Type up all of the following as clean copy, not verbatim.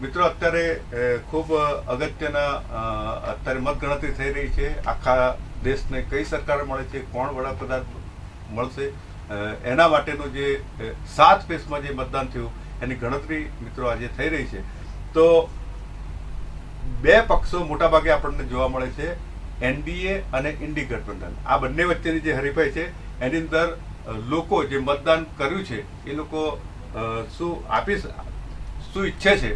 મિત્રો અત્યારે ખૂબ અગત્યના અત્યારે મતગણતરી થઈ રહી છે. આખા દેશને કઈ સરકાર મળે છે, કોણ વડાપ્રધાન મળશે, એના માટેનું જે 7 ફેઝમાં જે મતદાન થયું એની ગણતરી મિત્રો આજે થઈ રહી છે. તો બે પક્ષો મોટાભાગે આપણને જોવા મળે છે, એનડીએ અને ઇન્ડી ગઠબંધન. આ બંને વચ્ચેની જે હરીફાઈ છે એની અંદર લોકો જે મતદાન કર્યું છે એ લોકો શું ઈચ્છે છે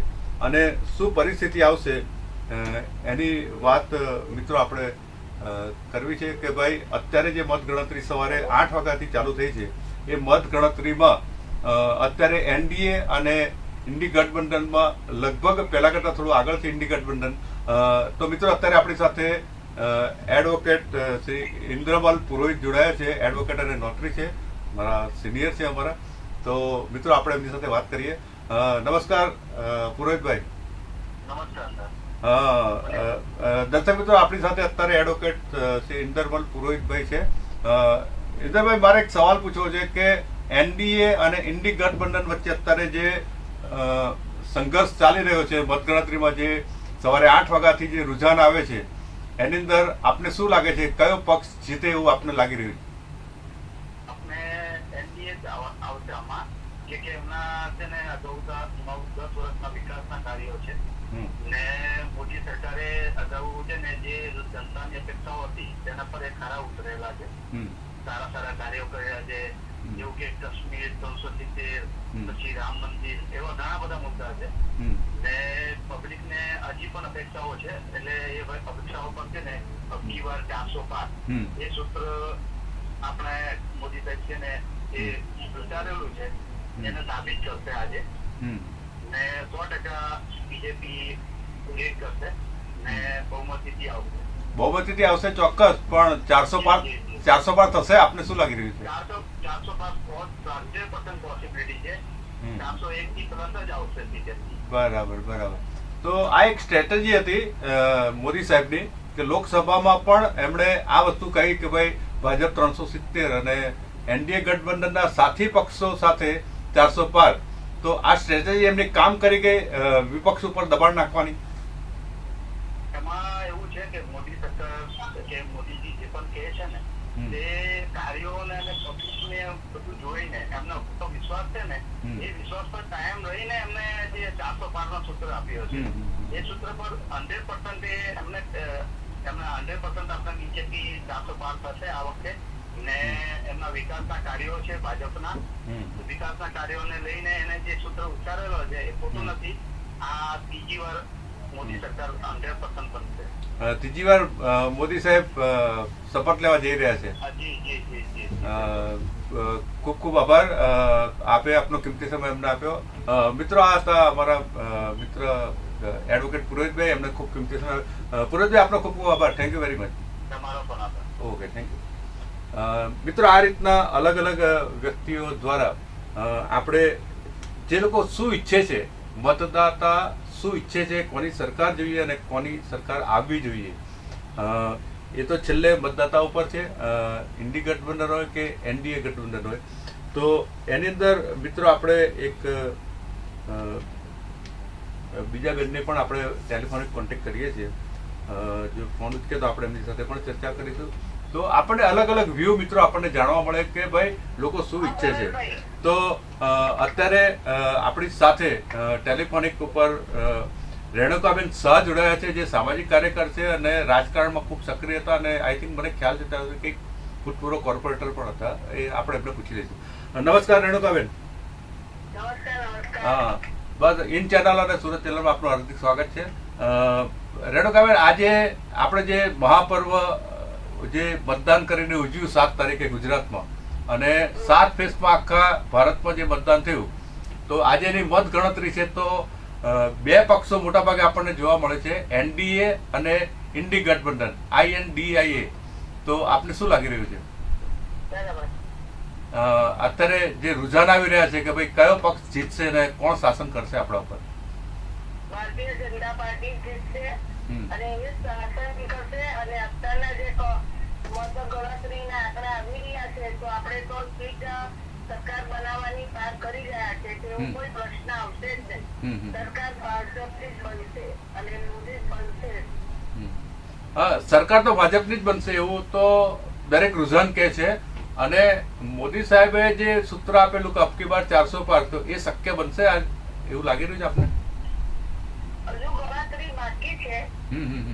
અને શું પરિસ્થિતિ આવશે એની વાત મિત્રો આપણે કરવી છે કે ભાઈ અત્યારે જે મતગણતરી સવારે 8 વાગ્યાથી ચાલુ થઈ છે એ મતગણતરીમાં અત્યારે એનડીએ અને ઇન્ડી ગઠબંધનમાં લગભગ પહેલા કરતાં થોડું આગળ છે ઇન્ડી ગઠબંધન. તો મિત્રો અત્યારે આપણી સાથે એડવોકેટ શ્રી ઇન્દ્રમલ પુરોહિત જોડાયા છે. એડવોકેટ અને નોટરી છે, મારા સિનિયર છે અમારા. તો મિત્રો આપણે એમની સાથે વાત કરીએ. નમસ્કાર પુરોહિતભાઈ. દર્શક મિત્રો આપણી સાથે અત્યારે એડવોકેટ શ્રી ઇન્દ્રમલ પુરોહિતભાઈ છે. ઇન્દ્રભાઈ, મારે એક સવાલ પૂછવો છે કે એનડીએ અને ઇન્ડી ગઠબંધન વચ્ચે અત્યારે જે સંઘર્ષ ચાલી રહ્યો છે મતગણતરીમાં, જે સવારે 8 વાગ્યાથી જે રુઝાન આવે છે એની અંદર આપને શું લાગે છે, કયો પક્ષ જીતે એવું આપને લાગી રહ્યું છે? કે એમના છે ને 10 વર્ષના વિકાસના કાર્યો છે ને મોદી સરકારે અગાઉ છે ને જે જનતાની અપેક્ષાઓ હતી તેના પર એ ખરા ઉતરેલા છે. સારા કાર્યો કર્યા છે, જેવું કે કાશ્મીર 370, પછી રામ મંદિર, એવા ઘણા બધા મુદ્દા છે ને પબ્લિક ને હજી પણ અપેક્ષાઓ છે. એટલે એ અપેક્ષાઓ પર છે ને અબકી વાર 400 પાર એ સૂત્ર આપણે મોદી સાહેબ છે ને એ વિચારેલું છે, એને સાબિત કરશે આજે ને 100% બીજેપી લીડ કરશે ને બહુમતીથી આવશે. બહુમતીથી આવશે ચોક્કસ, પણ 400 પાર થશે આપને શું લાગી રહ્યું છે? 400 પાર 100% પોસિબિલિટી છે. 401 થી તરત જ આવશે બીજેપી. બરાબર. તો આ એક સ્ટ્રેટેજી હતી મોદી સાહેબની કે લોકસભામાં પણ એમણે આ વસ્તુ કહી કે ભાઈ ભાજપ 370 અને એનડીએ ગઠબંધનના સાથી પક્ષો સાથે 400 પાર. તો આ સ્ટ્રેટેજી એમની કામ કરી ગઈ વિપક્ષ ઉપર દબાણ નાખવાની. એમાં એવું છે કે મોદી સરકાર કે મોદીજી જે પણ કહે છે ને તે કાર્યોને અને પબ્લિકને બધું જોઈને એમનો તો વિશ્વાસ છે ને, એ વિશ્વાસ પર કાયમ રહીને એમને જે 400 પારનો સૂત્ર આપ્યો છે એ સૂત્ર પર 100% એમને 100% આપણા બીજેપી 400 પાર થશે આ વખતે. ને એમના વિકાસના કાર્યો છે ભાજપના, વિકાસના કાર્યોને લઈને એને જે સૂત્ર ઉચ્ચારેલો છે એ ખોટું નથી. આ ત્રીજી વાર મોદી સરકાર 100% બનશે. ત્રીજી વાર મોદી સાહેબ શપથ લેવા જઈ રહ્યા છે. ખૂબ ખૂબ આભાર. આપે આપનો કિંમતી સમય એમને આપ્યો. મિત્રો, આ હતા અમારા મિત્ર એડવોકેટ પુરોહિતભાઈ, એમને ખૂબ કિંમતી સમય. પુરોહિતભાઈ, આપનો ખૂબ ખૂબ આભાર. Thank you very much. તમારો પણ આભાર. Okay, thank you. મિત્રો, આ રીતના અલગ અલગ વ્યક્તિઓ દ્વારા આપણે જે લોકો શું ઈચ્છે છે, મતદાતા શું ઈચ્છે છે, કોની સરકાર જોઈએ અને કોની સરકાર આવવી જોઈએ, એ તો છેલ્લે મતદાતા ઉપર છે. ઇન્ડી ગઠબંધન હોય કે એનડીએ ગઠબંધન હોય. તો એની અંદર મિત્રો આપણે એક બીજા બેનને પણ આપણે ટેલિફોનિક કોન્ટેક્ટ કરીએ છીએ. જો ફોન ઉચકે તો આપણે એમની સાથે પણ ચર્ચા કરીશું. તો આપણને અલગ અલગ વ્યૂ મિત્રો આપણને જાણવા મળે કે ભાઈ લોકો શું ઈચ્છે છે. તો અત્યારે આપણી સાથે ટેલિફોનિક ઉપર રેણુકાબેન શાહ જોડાયા છે, જે સામાજિક કાર્યકર છે અને રાજકારણમાં ખૂબ સક્રિય હતા અને આઈ થિંક મને ખ્યાલ છે ત્યાં કંઈક ભૂતપૂર્વ કોર્પોરેટર પણ હતા. એ આપણે એમને પૂછી લઈશું. નમસ્કાર રેણુકાબેન. હા, બસ ઇન ચેનલ અને સુરત ચેનલમાં આપનું હાર્દિક સ્વાગત છે. રેણુકાબેન, આજે આપણે જે મહાપર્વ જે મતદાન કરીને ઉજવ્યું 7 તારીખે ગુજરાતમાં, અને 7 ફેઝમાં આખા ભારતમાં જે મતદાન થયું, તો આજે એની મત ગણતરી છે. તો બે પક્ષો મોટાભાગે આપણને જોવા મળે છે, એનડીએ અને ઇન્ડી ગઠબંધન, INDIA. તો આપને શું લાગી રહ્યું છે અત્યારે જે રુઝાન આવી રહ્યા છે કે ભાઈ કયો પક્ષ જીતશે અને કોણ શાસન કરશે આપણા ઉપર? ભારતીય જનતા પાર્ટી જીતશે અને એ શાસન કરશે. અને અત્યારના જે મતગણતરીના આંકડા આવી રહ્યા છે તો આપણે તો સરકાર બનાવવાની વાત કરી રહ્યા છે, તેવો કોઈ પ્રશ્ન આવશે જ નહીં. સરકાર ભાજપની જ બનશે અને મોદી બનશે. સરકાર તો ભાજપની જ બનશે એવું તો દરેક રૂઝાન કહે છે. અને મોદી સાહેબે જે સૂત્ર આપેલું કે અબકી બાર 400 પાર, તો એ શક્ય બનશે એવું લાગી રહ્યું છે આપને? હજુ ગણતરી બાકી છે.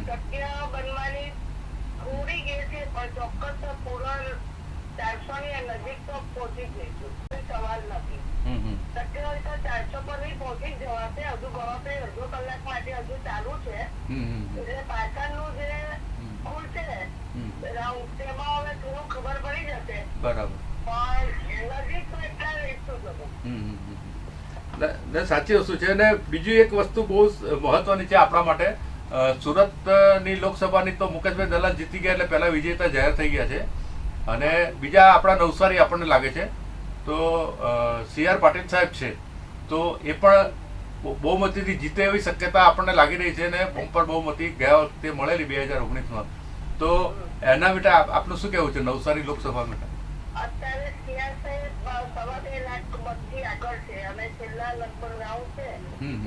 શક્ય બનવાની થોડી ગઈ છે, પણ ચોક્કસ પૂર્ણ 400 ની નજીક તો પહોંચી જઈશું, કોઈ સવાલ નથી. શક્ય હોય તો 400 પર નહીં પહોંચી જવાશે. હજુ ગણતરી અડધો કલાક માટે હજુ ચાલુ છે. એટલે પાછળનું જે ખુલશે રાઉન્ડ તેમાં હવે થોડું ખબર પડી જશે. બરાબર. પણ નજીક તો એટલા રહીશું જ. સાચી વસ્તુ છે. અને બીજી એક વસ્તુ બહુ મહત્વની છે આપણા માટે. સુરતની લોકસભાની તો મુકેશભાઈ દલાલ જીતી ગયા એટલે પહેલા વિજેતા જાહેર થઈ ગયા છે. અને બીજા આપણા નવસારી આપણને લાગે છે તો CR પાટીલ સાહેબ છે, તો એ પણ બહુમતીથી જીતે એવી શક્યતા આપણને લાગી રહી છે. અને બમ્પર બહુમતી ગયા વખતે મળેલી 2019માં. તો એના માટે આપનું શું કહેવું છે નવસારી લોકસભા માટે? અત્યારે સવા 2 લાખ મતથી આગળ છે અને છેલ્લા લગભગ રાઉન્ડ છે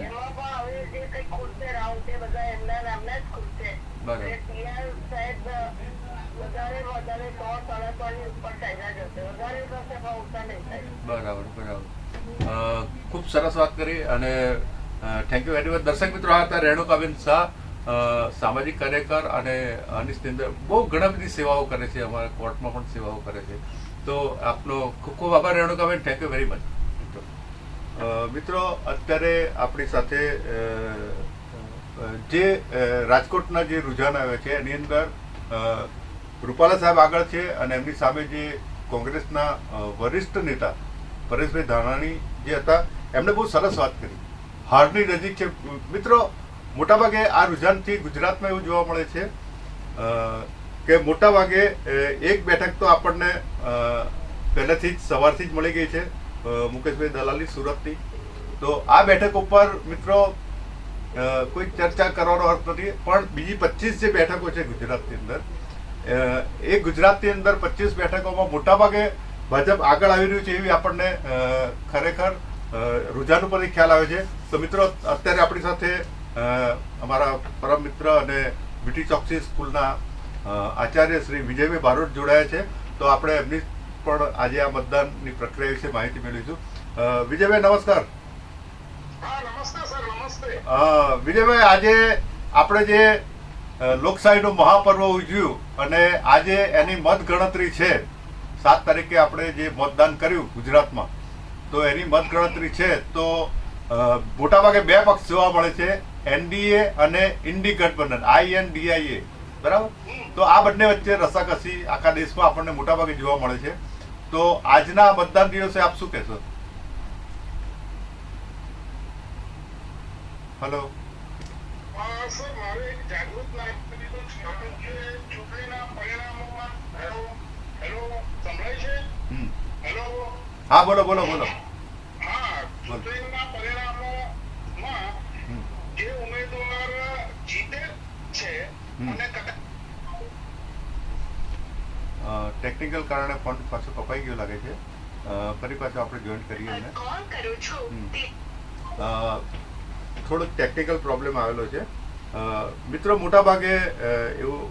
એમાં પણ હવે જે કઈ ખુલશે રાઉન્ડ છે બધા એમના નામના જ ખુલશે. સાહેબ વધારે 100-150 ની ઉપર ચાલ્યા જશે. વધારે થશે પણ ઓછા નહીં થાય. બરાબર. ખૂબ સરસ વાત કરી અને થેન્ક યુ વેરી મચ. દર્શક મિત્રો, આ હતા રેણુકાબેન શાહ, સામાજિક કાર્યકર અને અનિશની અંદર બહુ ઘણા બધી સેવાઓ કરે છે, અમારા કોર્ટમાં પણ સેવાઓ કરે છે. તો આપનો ખૂબ ખૂબ આભાર રેણુકાબેન. Thank you very much. મિત્રો, અત્યારે આપણી સાથે જે રાજકોટના જે રૂઝાન આવે છે એની અંદર રૂપાલા સાહેબ આગળ છે અને એમની સામે જે કોંગ્રેસના વરિષ્ઠ નેતા પરેશભાઈ ધાનાણી જે હતા એમણે બહુ સરસ વાત કરી. હારની નજીક છે. મિત્રો, મોટાભાગે આ રૂઝાનથી ગુજરાતમાં એવું જોવા મળે છે કે મોટાભાગે એક બેઠક તો આપણને પહેલેથી જ સવારથી જ મળી ગઈ છે મુકેશભાઈ દલાલની સુરતની. તો આ બેઠક ઉપર મિત્રો કોઈ ચર્ચા કરવાનો અર્થ નથી, પણ બીજી 25 જે બેઠકો છે ગુજરાતની અંદર, એ ગુજરાતની અંદર 25 બેઠકોમાં મોટાભાગે ભાજપ આગળ આવી રહ્યું છે એવી આપણને ખરેખર રૂઝાન ઉપરથી ખ્યાલ આવે છે. તો મિત્રો, અત્યારે આપણી સાથે અમારા પરમ મિત્ર અને વીટી ચોકસી સ્કૂલના આચાર્ય શ્રી વિજયભાઈ બારોટ જોડાયા છે. તો આપણે એમની પણ આજે આ મતદાનની પ્રક્રિયા વિશે માહિતી મેળવીશું. વિજયભાઈ, નમસ્કાર. વિજયભાઈ, આજે આપણે જે લોકશાહીનું મહાપર્વ ઉજવ્યું અને આજે એની મત ગણતરી છે. 7 તારીખે આપણે જે મતદાન કર્યું ગુજરાતમાં, તો એની મત ગણતરી છે. તો મોટાભાગે 2 પક્ષ જોવા મળે છે, NDA અને ઇન્ડી ગઠબંધન, INDIA, બરાબર. તો આ બંને વચ્ચે રસાકસી આખા દેશમાં આપણને મોટાભાગે જોવા મળે છે. તો આજના મતદાન દિવસે આપ શું કહેશો? હેલો. હા, બોલો. ચૂંટણીના પરિણામોમાં જે ઉમેદવાર જીતે છે અને ટેકનિકલ કારણે ફોન પાછો કપાઈ ગયો લાગે છે. ફરી પાછો આપણે જોઈન કરીએ. થોડોક ટેકનિકલ પ્રોબ્લેમ આવેલો છે. મિત્રો, મોટાભાગે એવું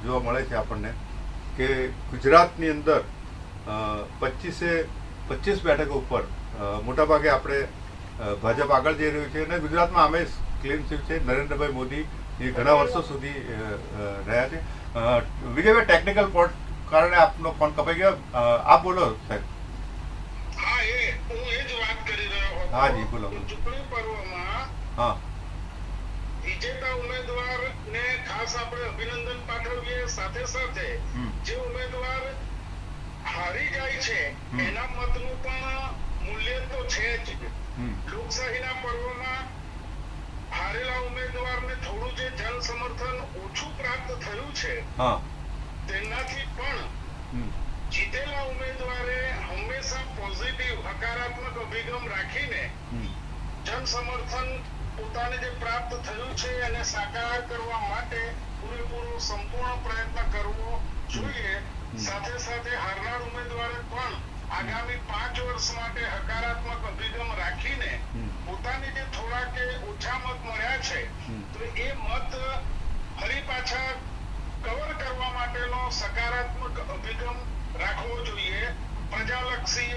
જોવા મળે છે આપણને કે ગુજરાતની અંદર 25 બેઠકો ઉપર મોટાભાગે આપણે ભાજપ આગળ જઈ રહ્યું છે. અને ગુજરાતમાં અમે ક્લીન સ્વીપ છે. નરેન્દ્રભાઈ મોદી એ ઘણા વર્ષો સુધી રહ્યા છે. વિજયભાઈ, ટેકનિકલ પોઈન્ટ કારણે આપનો ફોન કપાઈ ગયો. આપ બોલો સાહેબ. હા, હું એ જ વાત કરી રહ્યો હતો. હા જી, બોલો. ચૂંટણી પર્વમાં હા, વિજેતા ઉમેદવારને ખાસ આપણે અભિનંદન પાઠવીએ. સાથે સાથે જે ઉમેદવાર હારી જાય છે એના મતનું પણ મૂલ્ય તો છે જ. લોકશાહીના પર્વમાં હારેલા ઉમેદવારને થોડું જે જન સમર્થન ઓછું પ્રાપ્ત થયું છે તેનાથી પણ જીતેલા ઉમેદવારે હંમેશા પોઝિટિવ હકારાત્મક અભિગમ રાખીને જન સમર્થન પોતાને જે પ્રાપ્ત થયું છે એને સાકાર કરવા માટે પૂરેપૂરો સંપૂર્ણ પ્રયત્ન કરવો જોઈએ. સાથે સાથે હારનાર ઉમેદવારે પણ આગામી 5 વર્ષ માટે હકારાત્મક અભિગમ રાખીને પોતાની જે થોડા કે ઓછા મત મળ્યા છે તો એ મત ફરી પાછા કવર કરવા માટેનો સકારાત્મક અભિગમ રાખવો જોઈએ. પ્રજાલક્ષી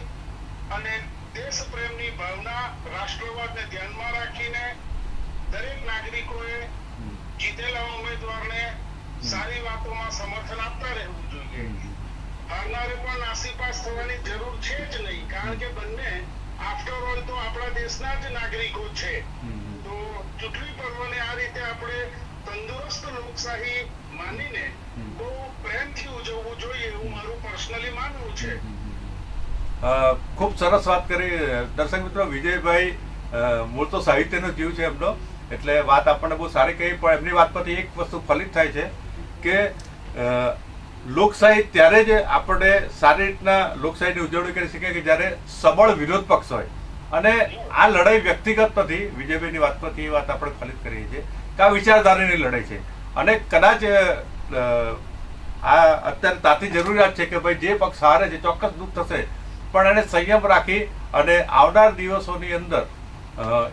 અને દેશ પ્રેમની ભાવના, રાષ્ટ્રવાદને ધ્યાનમાં રાખીને દરેક નાગરિકોએ જીતેલા ઉમેદવારને સારી વાતોમાં સમર્થન આપતા રહેવું જોઈએ. હારનારે પણ નાસીપાસ થવાની જરૂર છે જ નહીં, કારણ કે બંને આફ્ટર ઓલ તો આપણા દેશના જ નાગરિકો છે. તો ચૂંટણી પર્વને આ રીતે આપણે તંદુરસ્ત લોકશાહી માનીને બહુ પ્રેમથી ઉજવવું જોઈએ એવું મારું પર્સનલી માનવું છે. ખૂબ સરસ વાત કરી. દર્શક મિત્રો, વિજયભાઈ મૂળ તો સાહિત્યનો જીવ છે એમનો, એટલે વાત આપણને બહુ સારી કહી. પણ એમની વાત પરથી એક વસ્તુ ફલિત થાય છે કે લોકશાહી ત્યારે જ આપણે સારી રીતના લોકશાહીની ઉજવણી કરી શકીએ કે જ્યારે સબળ વિરોધ પક્ષ હોય. અને આ લડાઈ વ્યક્તિગત નથી. વિજયભાઈની વાત પરથી એ વાત આપણે ફલિત કરીએ છીએ કે આ વિચારધારાની લડાઈ છે. અને કદાચ આ અત્યારે તાતી જરૂરિયાત છે કે ભાઈ જે પક્ષ હારે છે ચોક્કસ દુઃખ થશે, પણ એને સંયમ રાખી અને આવનાર દિવસોની અંદર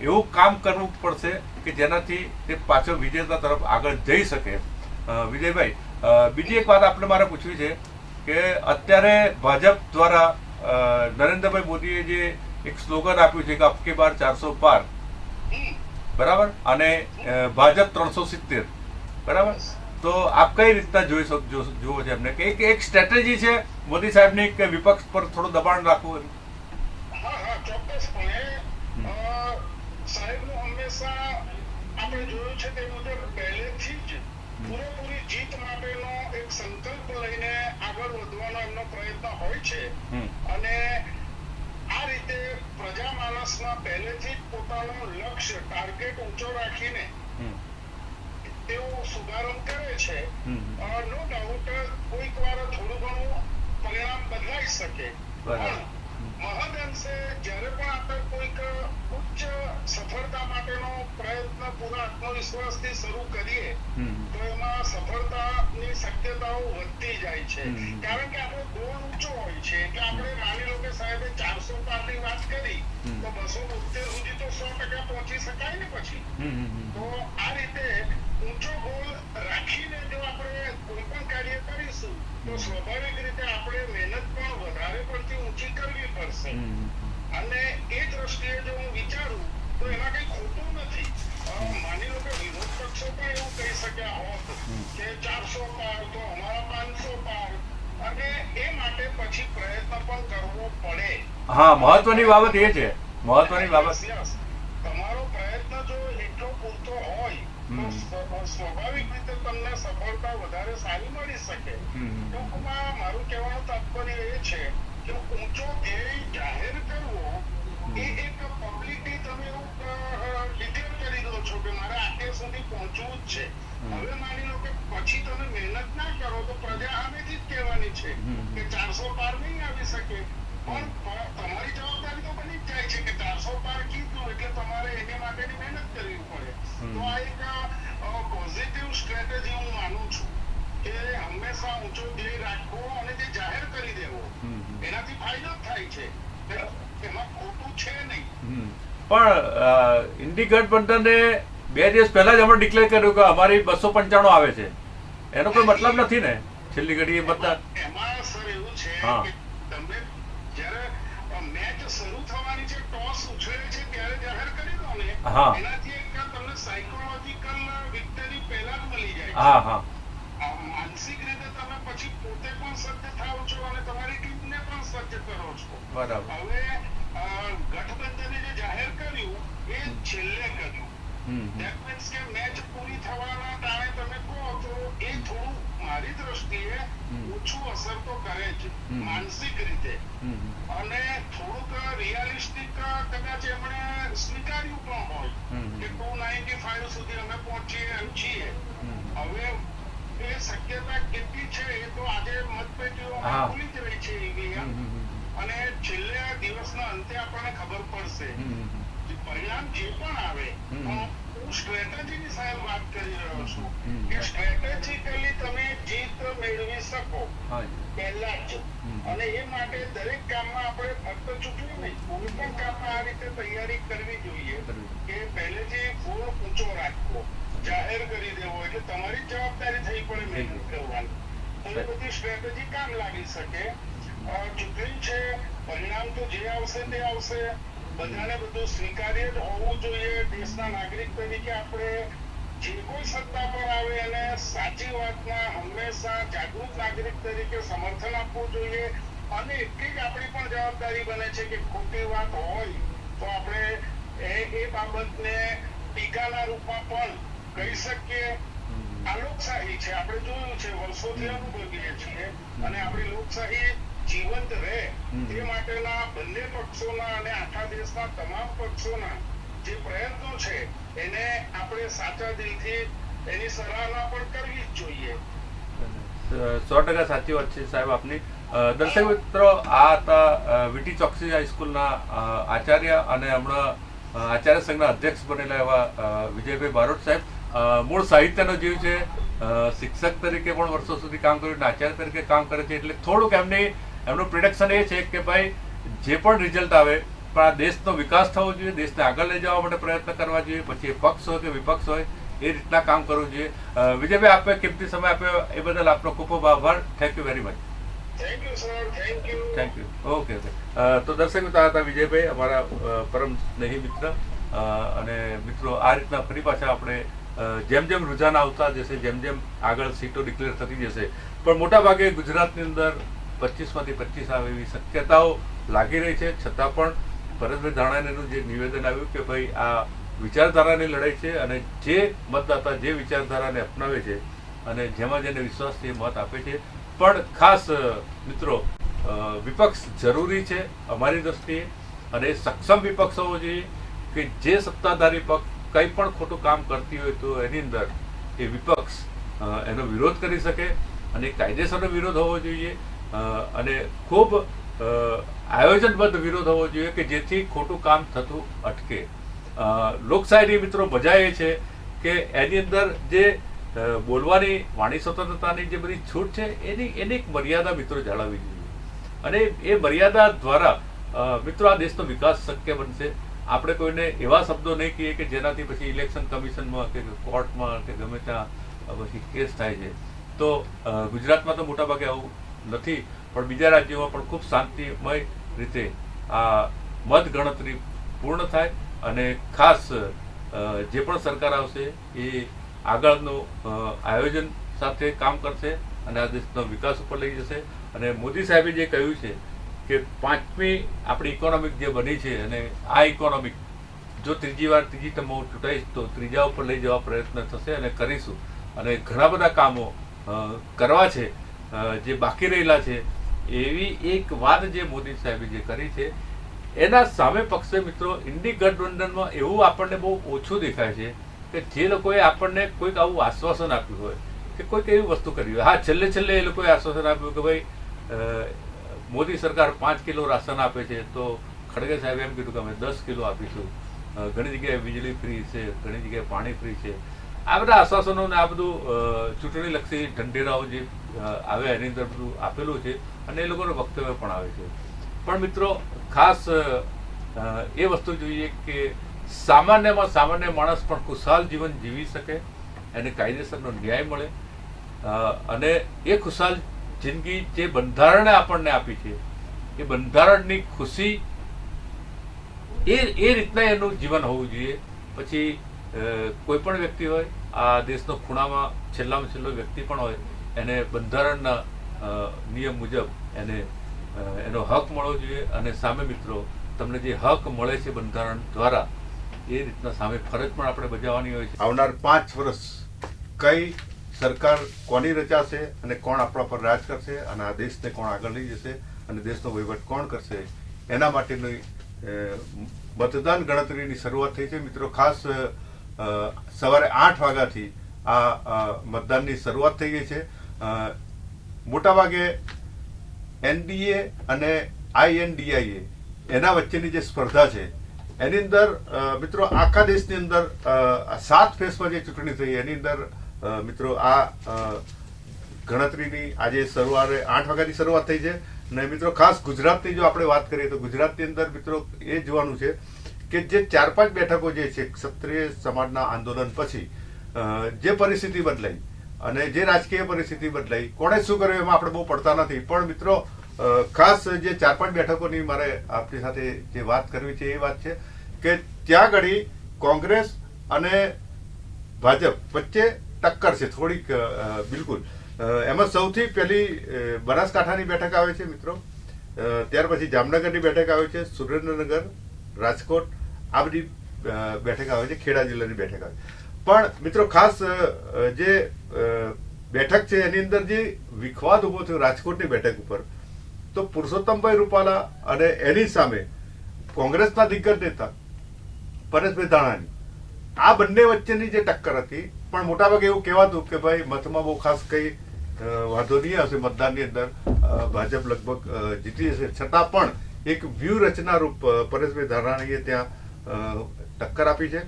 એવું કામ કરવું પડશે કે જેનાથી તે પાછો વિજેતા તરફ આગળ જઈ શકે. વિજયભાઈ, બીજી એક વાત આપણે મારે પૂછવી છે કે અત્યારે ભાજપ દ્વારા નરેન્દ્રભાઈ મોદીએ જે એક સ્લોગન આપ્યું છે કે અબકી બાર 400 પાર, બરાબર, અને ભાજપ 370, બરાબર, તો આપ કઈ રીતના જુઓ છો એમને કે એક સ્ટ્રેટેજી છે મોદી સાહેબની કે વિપક્ષ પર થોડું દબાણ રાખવું? હા, ચોક્કસપણે સાહેબનું હંમેશા આપણે જોયું છે તે મુજબ પહેલેથી જ પૂરેપૂરી જીત માટેનો એક સંકલ્પ લઈને આગળ વધવાનો એમનો પ્રયત્ન હોય છે. અને આ રીતે પ્રજામાનસમાં પહેલેથી જ પોતાનો લક્ષ્ય, ટાર્ગેટ ઊંચો રાખીને તેઓ શુભારંભ કરે છે. નો ડાઉટ કોઈક વાર થોડું ઘણું પરિણામ બદલાઈ શકે, પણ મહદઅંશે જ્યારે પણ આપણે કોઈક ઉચ્ચ સફળતા માટેનો પ્રયત્ન પૂરા આત્મવિશ્વાસથી શરૂ કરીએ તો એમાં સફળતાની શક્યતાઓ વધતી જાય છે. કારણ કે આપણો ગોલ ઊંચો હોય છે. એટલે આપણે માની લો કે સાહેબે 400 પારની વાત કરી તો 272 સુધી તો 100% પહોંચી શકાય ને પછી. તો આ રીતે ઊંચો ગોલ રાખીને જો આપણે કોઈ પણ કાર્ય કરીશું તો સ્વાભાવિક રીતે આપણે મહેનત પણ વધારે પડતી ઊંચી કરવી પડશે. અને એ દ્રષ્ટિએ જો હું વિચારું તો એમાં કઈ ખોટું નથી. માની લો કે વિરોધ પક્ષો પણ એવું કહી શક્યા હોત કે 400 પાર તો અમારા 500 પાર, અને એ માટે પછી પ્રયત્ન પણ કરવો પડે. હા, મહત્વની બાબત એ છે. મહત્વની બાબત તમારો પ્રયત્ન જો એટલો પૂરતો હોય તો સ્વાભાવિક રીતે તમને સફળતા વધારે સારી મળી શકે. ટૂંકમાં મારું કહેવાનું તાત્પર્ય એ છે કે ઊંચો ધ્યેય જાહેર કરવો એ એક પબ્લિકલી તમે એવું ડિક્લેર કરી દો છો કે મારે આટલે સુધી પહોંચવું જ છે. હવે માની લો કે પછી તમે મહેનત ના કરો તો પ્રજા સામેથી જ કહેવાની છે કે 400 પાર નહીં આવી શકે. પણ તમારી જવાબદારી તો બની જ જાય છે કે 400 પાર કીધું એટલે તમારે એને માટેની મહેનત કરવી પડે. તો આ એક પોઝિટિવ સ્ટ્રેટેજી હું માનું છું કે હંમેશા ઊંચો ધ્યેય રાખવો અને તે જાહેર કરી દેવો, એનાથી ફાયદો થાય છે. એમાં ખોટું છે નહીં. પણ ઇન્ડી ગઠબંધને 2 દિવસ પહેલા જ હમણાં ડિક્લેર કર્યું કે અમારી 295 આવે છે. એનો કોઈ મતલબ નથી ને છેલ્લી ઘડીએ મતદાન? એમાં સર એવું છે કે તમે જ્યારે મેચ શરૂ થવાની છે, ટોસ ઉછળે છે ત્યારે જાહેર કરી દો ને, એનાથી એક તમને સાયકોલોજીકલ વિક્ટરી પહેલા જ મળી જાય છે. માનસિક રીતે તમે પછી પોતે પણ સજ્જ થાવ છો અને તમારી ટીમને પણ સજ્જ કરો છો. બરાબર. હવે ગઠબંધને જે જાહેર કર્યું એ છેલ્લે કર્યું. ધેટ મીન્સ કે મેચ પૂરી થવાના ટાણે તમે કહો તો એ થોડું મારી દ્રષ્ટિએ ઓછું અસર તો કરે છે માનસિક રીતે. અને થોડુંક રિયાલિસ્ટિક કદાચ એમણે સ્વીકાર્યું પણ હોય કે 295 સુધી અમે પહોંચીએ એમ છીએ. હવે એ શક્યતા કેટલી છે એ તો આજે મતપેટીઓમાં ખુલી જ રહી છે ઈવીએમ, અને છેલ્લે દિવસના અંતે આપણને ખબર પડશે. પરિણામ જે પણ આવે હું સ્ટ્રેટેજીની સાહેબ વાત કરી રહ્યો છું કે સ્ટ્રેટેજીકલી તમે જીત મેળવી શકો પહેલા જ, અને એ માટે દરેક કામમાં આપણે ફક્ત ચૂંટણી નહીં, કોઈ પણ કામમાં આ રીતે તૈયારી કરવી જોઈએ કે પહેલેથી ગોળ ઊંચો રાખવો, જાહેર કરી દેવો, એટલે તમારી જવાબદારી થઈ પડે મહેનત કરવાની, તો એ બધી સ્ટ્રેટેજી કામ લાગી શકે. ચૂંટણી છે, પરિણામ તો જે આવશે તે આવશે, બધાને બધું સ્વીકાર્ય જ હોવું જોઈએ. દેશના નાગરિક તરીકે આપણે જે કોઈ સત્તા પર આવે એને સાચી વાતમાં હંમેશા જાગૃત નાગરિક તરીકે સમર્થન આપવું જોઈએ, અને એટલી જ આપણી પણ જવાબદારી બને છે કે ખોટી વાત હોય તો આપણે એ બાબતને ટીકાના રૂપમાં પણ કહી શકીએ. આ લોકશાહી છે, આપણે જોયું છે, વર્ષોથી અનુભવીએ છીએ, અને આપણી લોકશાહી જીવંત રહે તે માટેના બંને પક્ષોના અને આખા દેશના તમામ પક્ષોના જે પ્રયત્નો છે એને આપણે સાચા દિલથી એની સરાહના પણ કરવી જ જોઈએ. 100% સાચી વાત છે સાહેબ આપની. દર્શક મિત્રો, આ હતા વીટી ચોકસી હાઈસ્કૂલના આચાર્ય અને હમણાં આચાર્ય સંઘના અધ્યક્ષ બનેલા એવા વિજયભાઈ બારોટ સાહેબ. મૂળ સાહિત્યનો જીવ છે, શિક્ષક તરીકે પણ વર્ષો સુધી કામ કર્યું, આચાર્ય તરીકે કામ કરે છે, એટલે થોડુંક એમનું પ્રિડિક્શન એ છે કે ભાઈ જે પણ રિઝલ્ટ આવે પણ આ દેશનો વિકાસ થવો જોઈએ, દેશને આગળ લઈ જવા માટે પ્રયત્ન કરવા જોઈએ, પછી એ પક્ષ હોય કે વિપક્ષ હોય એ રીતના કામ કરવું જોઈએ. વિજયભાઈ, આપે કિંમતી સમય આપ્યો એ બદલ આપનો ખૂબ ખૂબ આભાર. Thank you very much. Thank you. Okay. તો દર્શક મિત્રો, આ હતા વિજયભાઈ, અમારા પરમ સ્નેહી મિત્ર. અને મિત્રો, આ રીતના ફરી પાછા આપણે જેમ જેમ રૂઝાન આવતા જશે, જેમ જેમ આગળ સીટો ડિક્લેર થતી જશે, પણ મોટાભાગે ગુજરાતની અંદર 25માંથી 25 આવે એવી શક્યતાઓ લાગી રહી છે. છતાં પણ ભરતભાઈ ધાનાણીનું જે નિવેદન આવ્યું કે ભાઈ આ વિચારધારાની લડાઈ છે, અને જે મતદાતા જે વિચારધારાને અપનાવે છે અને જેમાં જેને વિશ્વાસ છે એ મત આપે છે. પણ ખાસ મિત્રો, વિપક્ષ જરૂરી છે અમારી દ્રષ્ટિએ, અને સક્ષમ વિપક્ષ હોવો જોઈએ કે જે સત્તાધારી પક્ષ કંઈ પણ ખોટું કામ કરતી હોય તો એની અંદર એ વિપક્ષ એનો વિરોધ કરી શકે, અને કાયદેસરનો વિરોધ હોવો જોઈએ, અને ખૂબ આયોજનબદ્ધ વિરોધ હોવો જોઈએ કે જેથી ખોટું કામ થતું અટકે. લોકશાહીની મિત્રો મજા એ છે કે એની અંદર જે બોલવાની વાણી સ્વતંત્રતાની જે બધી છૂટ છે એની એક મર્યાદા મિત્રો જાળવવી જોઈએ, અને એ મર્યાદા દ્વારા મિત્રો આ દેશનો વિકાસ શક્ય બનશે. આપણે કોઈને એવા શબ્દો નહીં કહીએ કે જેનાથી પછી ઇલેક્શન કમિશનમાં કે કોર્ટમાં કે ગમે ત્યાં પછી કેસ થાય છે. તો ગુજરાતમાં તો મોટાભાગે આવું નથી, પણ બીજા રાજ્યોમાં પણ ખૂબ શાંતિમય રીતે આ મત ગણતરી પૂર્ણ થાય, અને ખાસ જે પણ સરકાર આવશે એ આગળનું આયોજન સાથે કામ કરશે અને આ દેશનો વિકાસ ઉપર લઈ જશે. અને મોદી સાહેબે જે કહ્યું છે કે 5મી આપણી ઇકોનોમિક જે બની છે, અને આ ઇકોનોમિક જો ત્રીજી ટર્મ ચૂંટાઈશ તો ત્રીજા ઉપર લઈ જવા પ્રયત્ન થશે અને કરીશું. અને ઘણા બધા કામો કરવા છે જે બાકી રહેલા છે, એવી એક વાત જે મોદી સાહેબે જે કરી છે એના સામે પક્ષે મિત્રો ઇન્ડી ગઠબંધનમાં એવું આપણને બહુ ઓછું દેખાય છે કે જે લોકોએ આપણને કોઈક આવું આશ્વાસન આપ્યું હોય કે કોઈક એવી વસ્તુ કરી હોય. હા, છેલ્લે એ લોકોએ આશ્વાસન આપ્યું કે ભાઈ મોદી સરકાર 5 કિલો રાશન આપે છે, તો ખડગે સાહેબે એમ કીધું કે અમે 10 કિલો આપીશું. ઘણી જગ્યાએ વીજળી ફ્રી છે, ઘણી જગ્યાએ પાણી ફ્રી છે. આ બધા આશ્વાસનો ને આ બધું ચૂંટણીલક્ષી ઢંઢેરાઓ જે આવે એની અંદર બધું આપેલું છે, અને એ લોકોનું વક્તવ્ય પણ આવે છે. પણ મિત્રો, ખાસ એ વસ્તુ જોઈએ કે સામાન્યમાં સામાન્ય માણસ પણ ખુશાલ જીવન જીવી શકે, એને કાયદેસરનો ન્યાય મળે, અને એ ખુશાલ જિંદગી જે બંધારણે આપણને આપી છે એ બંધારણની ખુશી એ રીતના એનું જીવન હોવું જોઈએ. પછી કોઈ પણ વ્યક્તિ હોય, આ દેશનો ખૂણામાં છેલ્લામાં છેલ્લો વ્યક્તિ પણ હોય, એને બંધારણના નિયમ મુજબ એનો હક મળવો જોઈએ. અને સામે મિત્રો, તમને જે હક મળે છે બંધારણ દ્વારા, એ રીતના સામે ફરજ પણ આપણે બજાવવાની હોય છે. આવનાર 5 વર્ષ કઈ સરકાર કોની રચાશે અને કોણ આપણા પર રાજ કરશે, અને આ દેશને કોણ આગળ લઈ જશે, અને દેશનો વહીવટ કોણ કરશે, એના માટેની મતદાન ગણતરીની શરૂઆત થઈ છે. મિત્રો, ખાસ સવારે 8 વાગ્યાથી આ મતદાનની શરૂઆત થઈ ગઈ છે. મોટાભાગે NDA અને INDIA એના વચ્ચેની જે સ્પર્ધા છે એની અંદર મિત્રો આખા દેશની અંદર 7 ફેઝમાં જે ચૂંટણી થઈ એની અંદર મિત્રો આ ગણતરીની આજે સવારે 8 વાગ્યાની શરૂઆત થઈ છે. અને મિત્રો ખાસ ગુજરાતની જો આપણે વાત કરીએ તો ગુજરાતની અંદર મિત્રો એ જોવાનું છે કે જે 4-5 બેઠકો જે છે ક્ષત્રિય સમાજના આંદોલન પછી જે પરિસ્થિતિ બદલાઈ અને જે રાજકીય પરિસ્થિતિ બદલાઈ, કોણે શું કર્યું એમાં આપણે બહુ પડતા નથી, પણ મિત્રો ખાસ જે 4-5 બેઠકોની મારે આપની સાથે જે વાત કરવી છે એ વાત છે કે ત્યાં ઘડી કોંગ્રેસ અને ભાજપ વચ્ચે ટક્કર છે થોડીક બિલકુલ. એમાં સૌથી પહેલી બનાસકાંઠાની બેઠક આવે છે મિત્રો, ત્યાર પછી જામનગરની બેઠક આવે છે, સુરેન્દ્રનગર, રાજકોટ, આ બધી બેઠક આવે છે, ખેડા જિલ્લાની બેઠક આવે છે. પણ મિત્રો ખાસ જે બેઠક છે એની અંદર જે વિખવાદ ઉભો થયો રાજકોટની બેઠક ઉપર, તો પુરુષોત્તમભાઈ રૂપાલા અને એની સામે કોંગ્રેસના દિગ્ગજ નેતા પરેશભાઈ ધાનાણી, આ બંને વચ્ચેની જે ટક્કર હતી, પણ મોટાભાગે એવું કહેવાતું કે ભાઈ મતમાં બહુ ખાસ કઈ વાંધો નહીં આવશે, મતદાનની અંદર ભાજપ લગભગ જીતી જશે, છતાં પણ એક વ્યૂહરચના રૂપ પરેશભાઈ ધાનાણીએ ત્યાં ટક્કર આપી છે.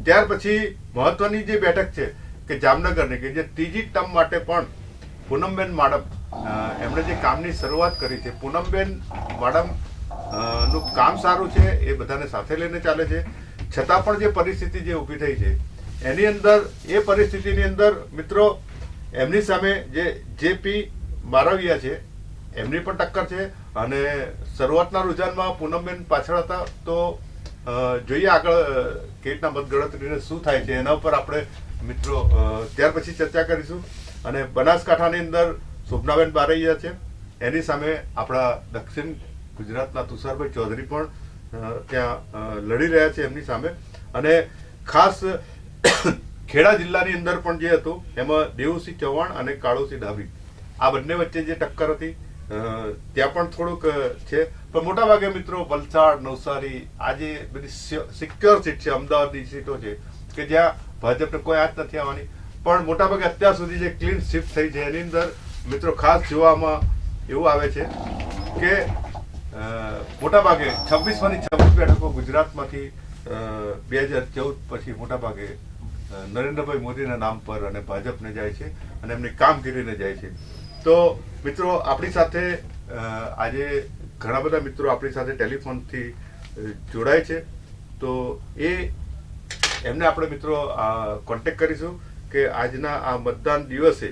ત્યાર પછી મહત્વની જે બેઠક છે કે જામનગરની, કે જે ત્રીજી ટર્મ માટે પણ પૂનમબેન માડમ એમણે જે કામની શરૂઆત કરી છે, પૂનમબેન માડમ નું કામ સારું છે, એ બધાને સાથે લઈને ચાલે છે, છતાં પણ જે પરિસ્થિતિ જે ઊભી થઈ છે એની અંદર, એ પરિસ્થિતિની અંદર મિત્રો એમની સામે જે જેપી મારવિયા છે એમની પણ ટક્કર છે. અને શરૂઆતના રુઝાનમાં પૂનમબેન પાછળ હતા, તો જોઈએ આગળ કેવી રીતના મતગણતરીને શું થાય છે એના ઉપર આપણે મિત્રો ત્યાર પછી ચર્ચા કરીશું. અને બનાસકાંઠાની અંદર શોભનાબેન બારૈયા છે, એની સામે આપણા દક્ષિણ ગુજરાતના તુષારભાઈ ચૌધરી પણ ત્યાં લડી રહ્યા છે એમની સામે. અને ખાસ ખેડા જિલ્લાની અંદર પણ જે હતું એમાં દેવુસિંહ ચૌહાણ અને કાળુસિંહ ડાભી, આ બંને વચ્ચે જે ટક્કર હતી ત્યાં પણ થોડુંક છે. પણ મોટા ભાગે મિત્રો વલસાડ, નવસારી, આ જે બધી સિક્યોર સીટ છે, અમદાવાદની સીટો છે કે જ્યાં ભાજપને કોઈ આંચ નથી આવવાની, પણ મોટાભાગે અત્યાર સુધી જે ક્લીન શિફ્ટ થઈ છે એની અંદર મિત્રો ખાસ જોવામાં એવું આવે છે કે મોટાભાગે 26માંથી 26 બેઠકો ગુજરાતમાંથી 2014 પછી મોટાભાગે નરેન્દ્રભાઈ મોદીના નામ પર અને ભાજપને જાય છે અને એમની કામગીરીને જાય છે. તો મિત્રો આપણી સાથે આજે ઘણા બધા મિત્રો આપણી સાથે ટેલિફોનથી જોડાય છે, તો એમને આપણે મિત્રો કોન્ટેક્ટ કરીશું કે આજના આ મતદાન દિવસે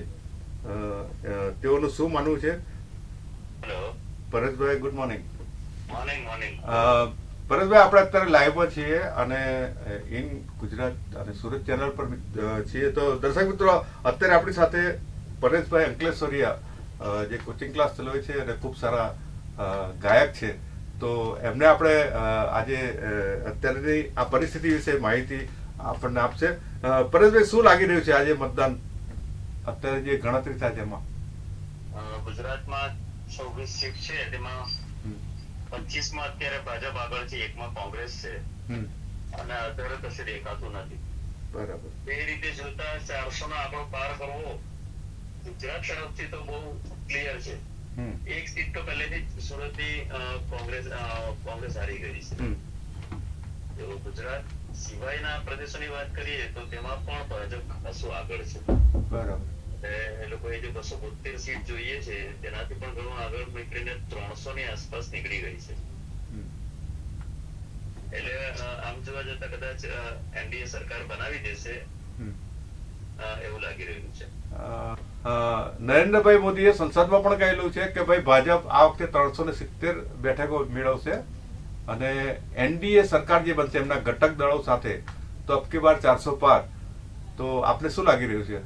તેઓનું શું માનવું છે. પરેશભાઈ, ગુડ મોર્નિંગ. પરેશભાઈ, આપણે અત્યારે લાઈવમાં છીએ અને ઇન ગુજરાત અને સુરત ચેનલ પર છીએ. તો દર્શક મિત્રો, અત્યારે આપણી સાથે પરેશભાઈ અંકલેશ્વરિયા જે કોચિંગ ક્લાસ ચલાવે છે અને ખૂબ સારા ગાયક છે, તો એમને આપણે આજે અત્યારની આ પરિસ્થિતિ વિશે માહિતી આપણને આપશે. પરેશભાઈ, શું લાગી રહ્યું છે આજે મતદાન, અત્યારે જે ગણતરી થાય છે એમાં? ગુજરાતમાં 26 સીટ છે, તેમાં 25 અત્યારે ભાજપ આગળ છે, 1 કોંગ્રેસ છે અને અત્યારે કશે દેખાતું નથી. બરાબર. એ રીતે જોતા 400 નો આંકડો પાર કરવો ગુજરાત તરફથી તો બહુ ક્લિયર છે. એક સીટ તો પહેલેથી સુરતની કોંગ્રેસ હારી ગઈ છે. જો ગુજરાત સિવાયના પ્રદેશોની વાત કરીએ તો તેમાં પણ ભાજપ ખાસું આગળ છે. બરાબર. એ લોકોએ જે 272 સીટ જોઈએ છે તેનાથી પણ ઘણું આગળ નીકળીને 300 ની આસપાસ નીકળી ગઈ છે. એટલે આમ જોવા જતા કદાચ એનડીએ સરકાર બનાવી દેશે એવું લાગી રહ્યું છે. નરેન્દ્રભાઈ મોદીએ સંસદમાં પણ કહેલું છે કે ભાઈ ભાજપ આ વખતે 370 બેઠકો મેળવશે અને એનડીએ સરકાર જે બનશે એમના ઘટક દળો સાથે તો અબકી બાર 400 પાર. તો આપને શું લાગી રહ્યું છે?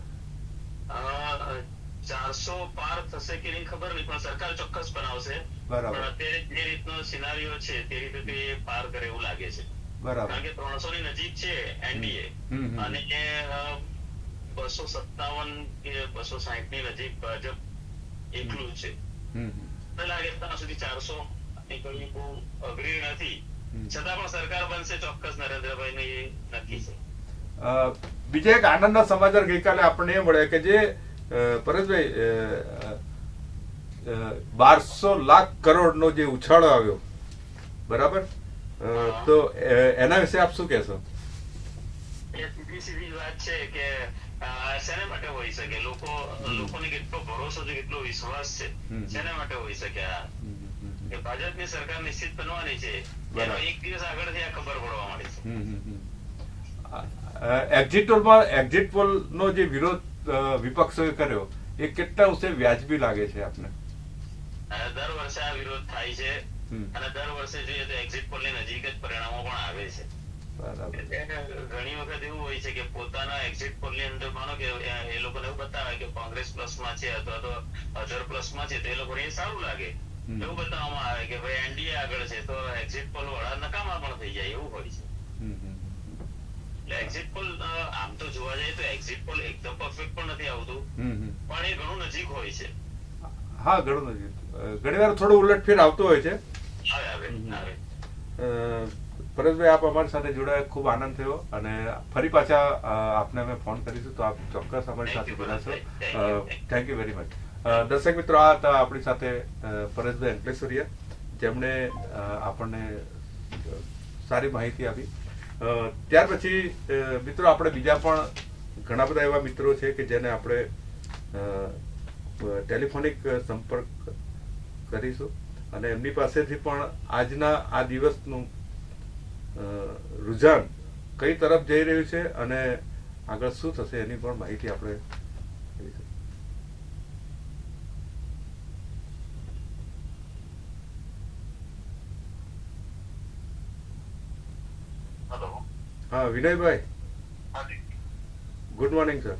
400 પાર થશે કે નહીં ખબર નહીં, પણ સરકાર ચોક્કસ બનાવશે. બરાબર. પણ અત્યારે જે રીતનો સિનારીઓ છે તે રીતે પાર કરે એવું લાગે છે. બરાબર. કારણ કે 300 ની નજીક છે એનડીએ અને એ 257 કે 260 ની નજીક ભાજપ એકલું છે. મને લાગે ત્યાં સુધી 400 નીકળવી બહુ અઘરી નથી, છતાં પણ સરકાર બનશે ચોક્કસ નરેન્દ્રભાઈ ને એ નક્કી છે. બીજા એક આનંદના સમાચાર ગઈકાલે આપણને એ મળ્યા કે જે પરેશભાઈ 1200 લાખ કરોડનો જે ઉછાળો આવ્યો, બરાબર, તો એના વિશે આપ શું કહેશો? એ સીધી વાત છે કે શેના માટે હોઈ શકે, લોકોને કેટલો ભરોસો છે, કેટલો વિશ્વાસ છે, શેના માટે હોઈ શકે? કે ભાજપની સરકાર નિશ્ચિત બનવાની છે, એનો એક દિવસ આગળથી આ ખબર પડવા માંડી છે. એક્ઝિટ પોલ નો જે વિરોધ વિપક્ષોએ કર્યો એ કેટલા અંશે વ્યાજબી લાગે છે આપને? દર વર્ષે આ વિરોધ થાય છે અને દર વર્ષે જોઈએ તો એક્ઝિટ પોલ ની નજીક જ પરિણામો પણ આવે છે. ઘણી વખત એવું હોય છે કે પોતાના એક્ઝિટ પોલ ની અંદર માનો કે એ લોકોને એવું બતાવે કે કોંગ્રેસ પ્લસ માં છે અથવા તો અધર પ્લસ માં છે, તો એ લોકોને સારું લાગે, એવું બતાવવામાં આવે કે ભાઈ એનડીએ આગળ છે, તો એક્ઝિટ પોલ વાળા નકામા પણ થઈ જાય, એવું હોય છે. એટલે એક્ઝિટ પોલ આમ તો જોવા જઈએ તો એક્ઝિટ પોલ એકદમ પરફેક્ટ પણ નથી આવતું, પણ એ ઘણું નજીક હોય છે. હા, ઘણું નજીક, ઘણી વાર થોડું ઉલટફેર આવતું હોય છે. પરેશભાઈ, આપ અમારી સાથે જોડાયા, ખૂબ આનંદ થયો, અને ફરી પાછા આપને અમે ફોન કરીશું તો આપ ચોક્કસ અમારી સાથે જોડાશો. Thank you very much. દર્શક મિત્રો, આ હતા આપણી સાથે પરેશભાઈ અંકલેશ્વરિયા, જેમણે આપણને સારી માહિતી આપી. ત્યાર પછી મિત્રો આપણે બીજા પણ ઘણા બધા એવા મિત્રો છે કે જેને આપણે ટેલિફોનિક સંપર્ક કરીશું અને એમની પાસેથી પણ આજના આ દિવસનું રુઝાન કઈ તરફ જઈ રહ્યું છે અને આગળ શું થશે એની પણ માહિતી આપણે કરીશું. હા, Vinaybhai, good morning sir.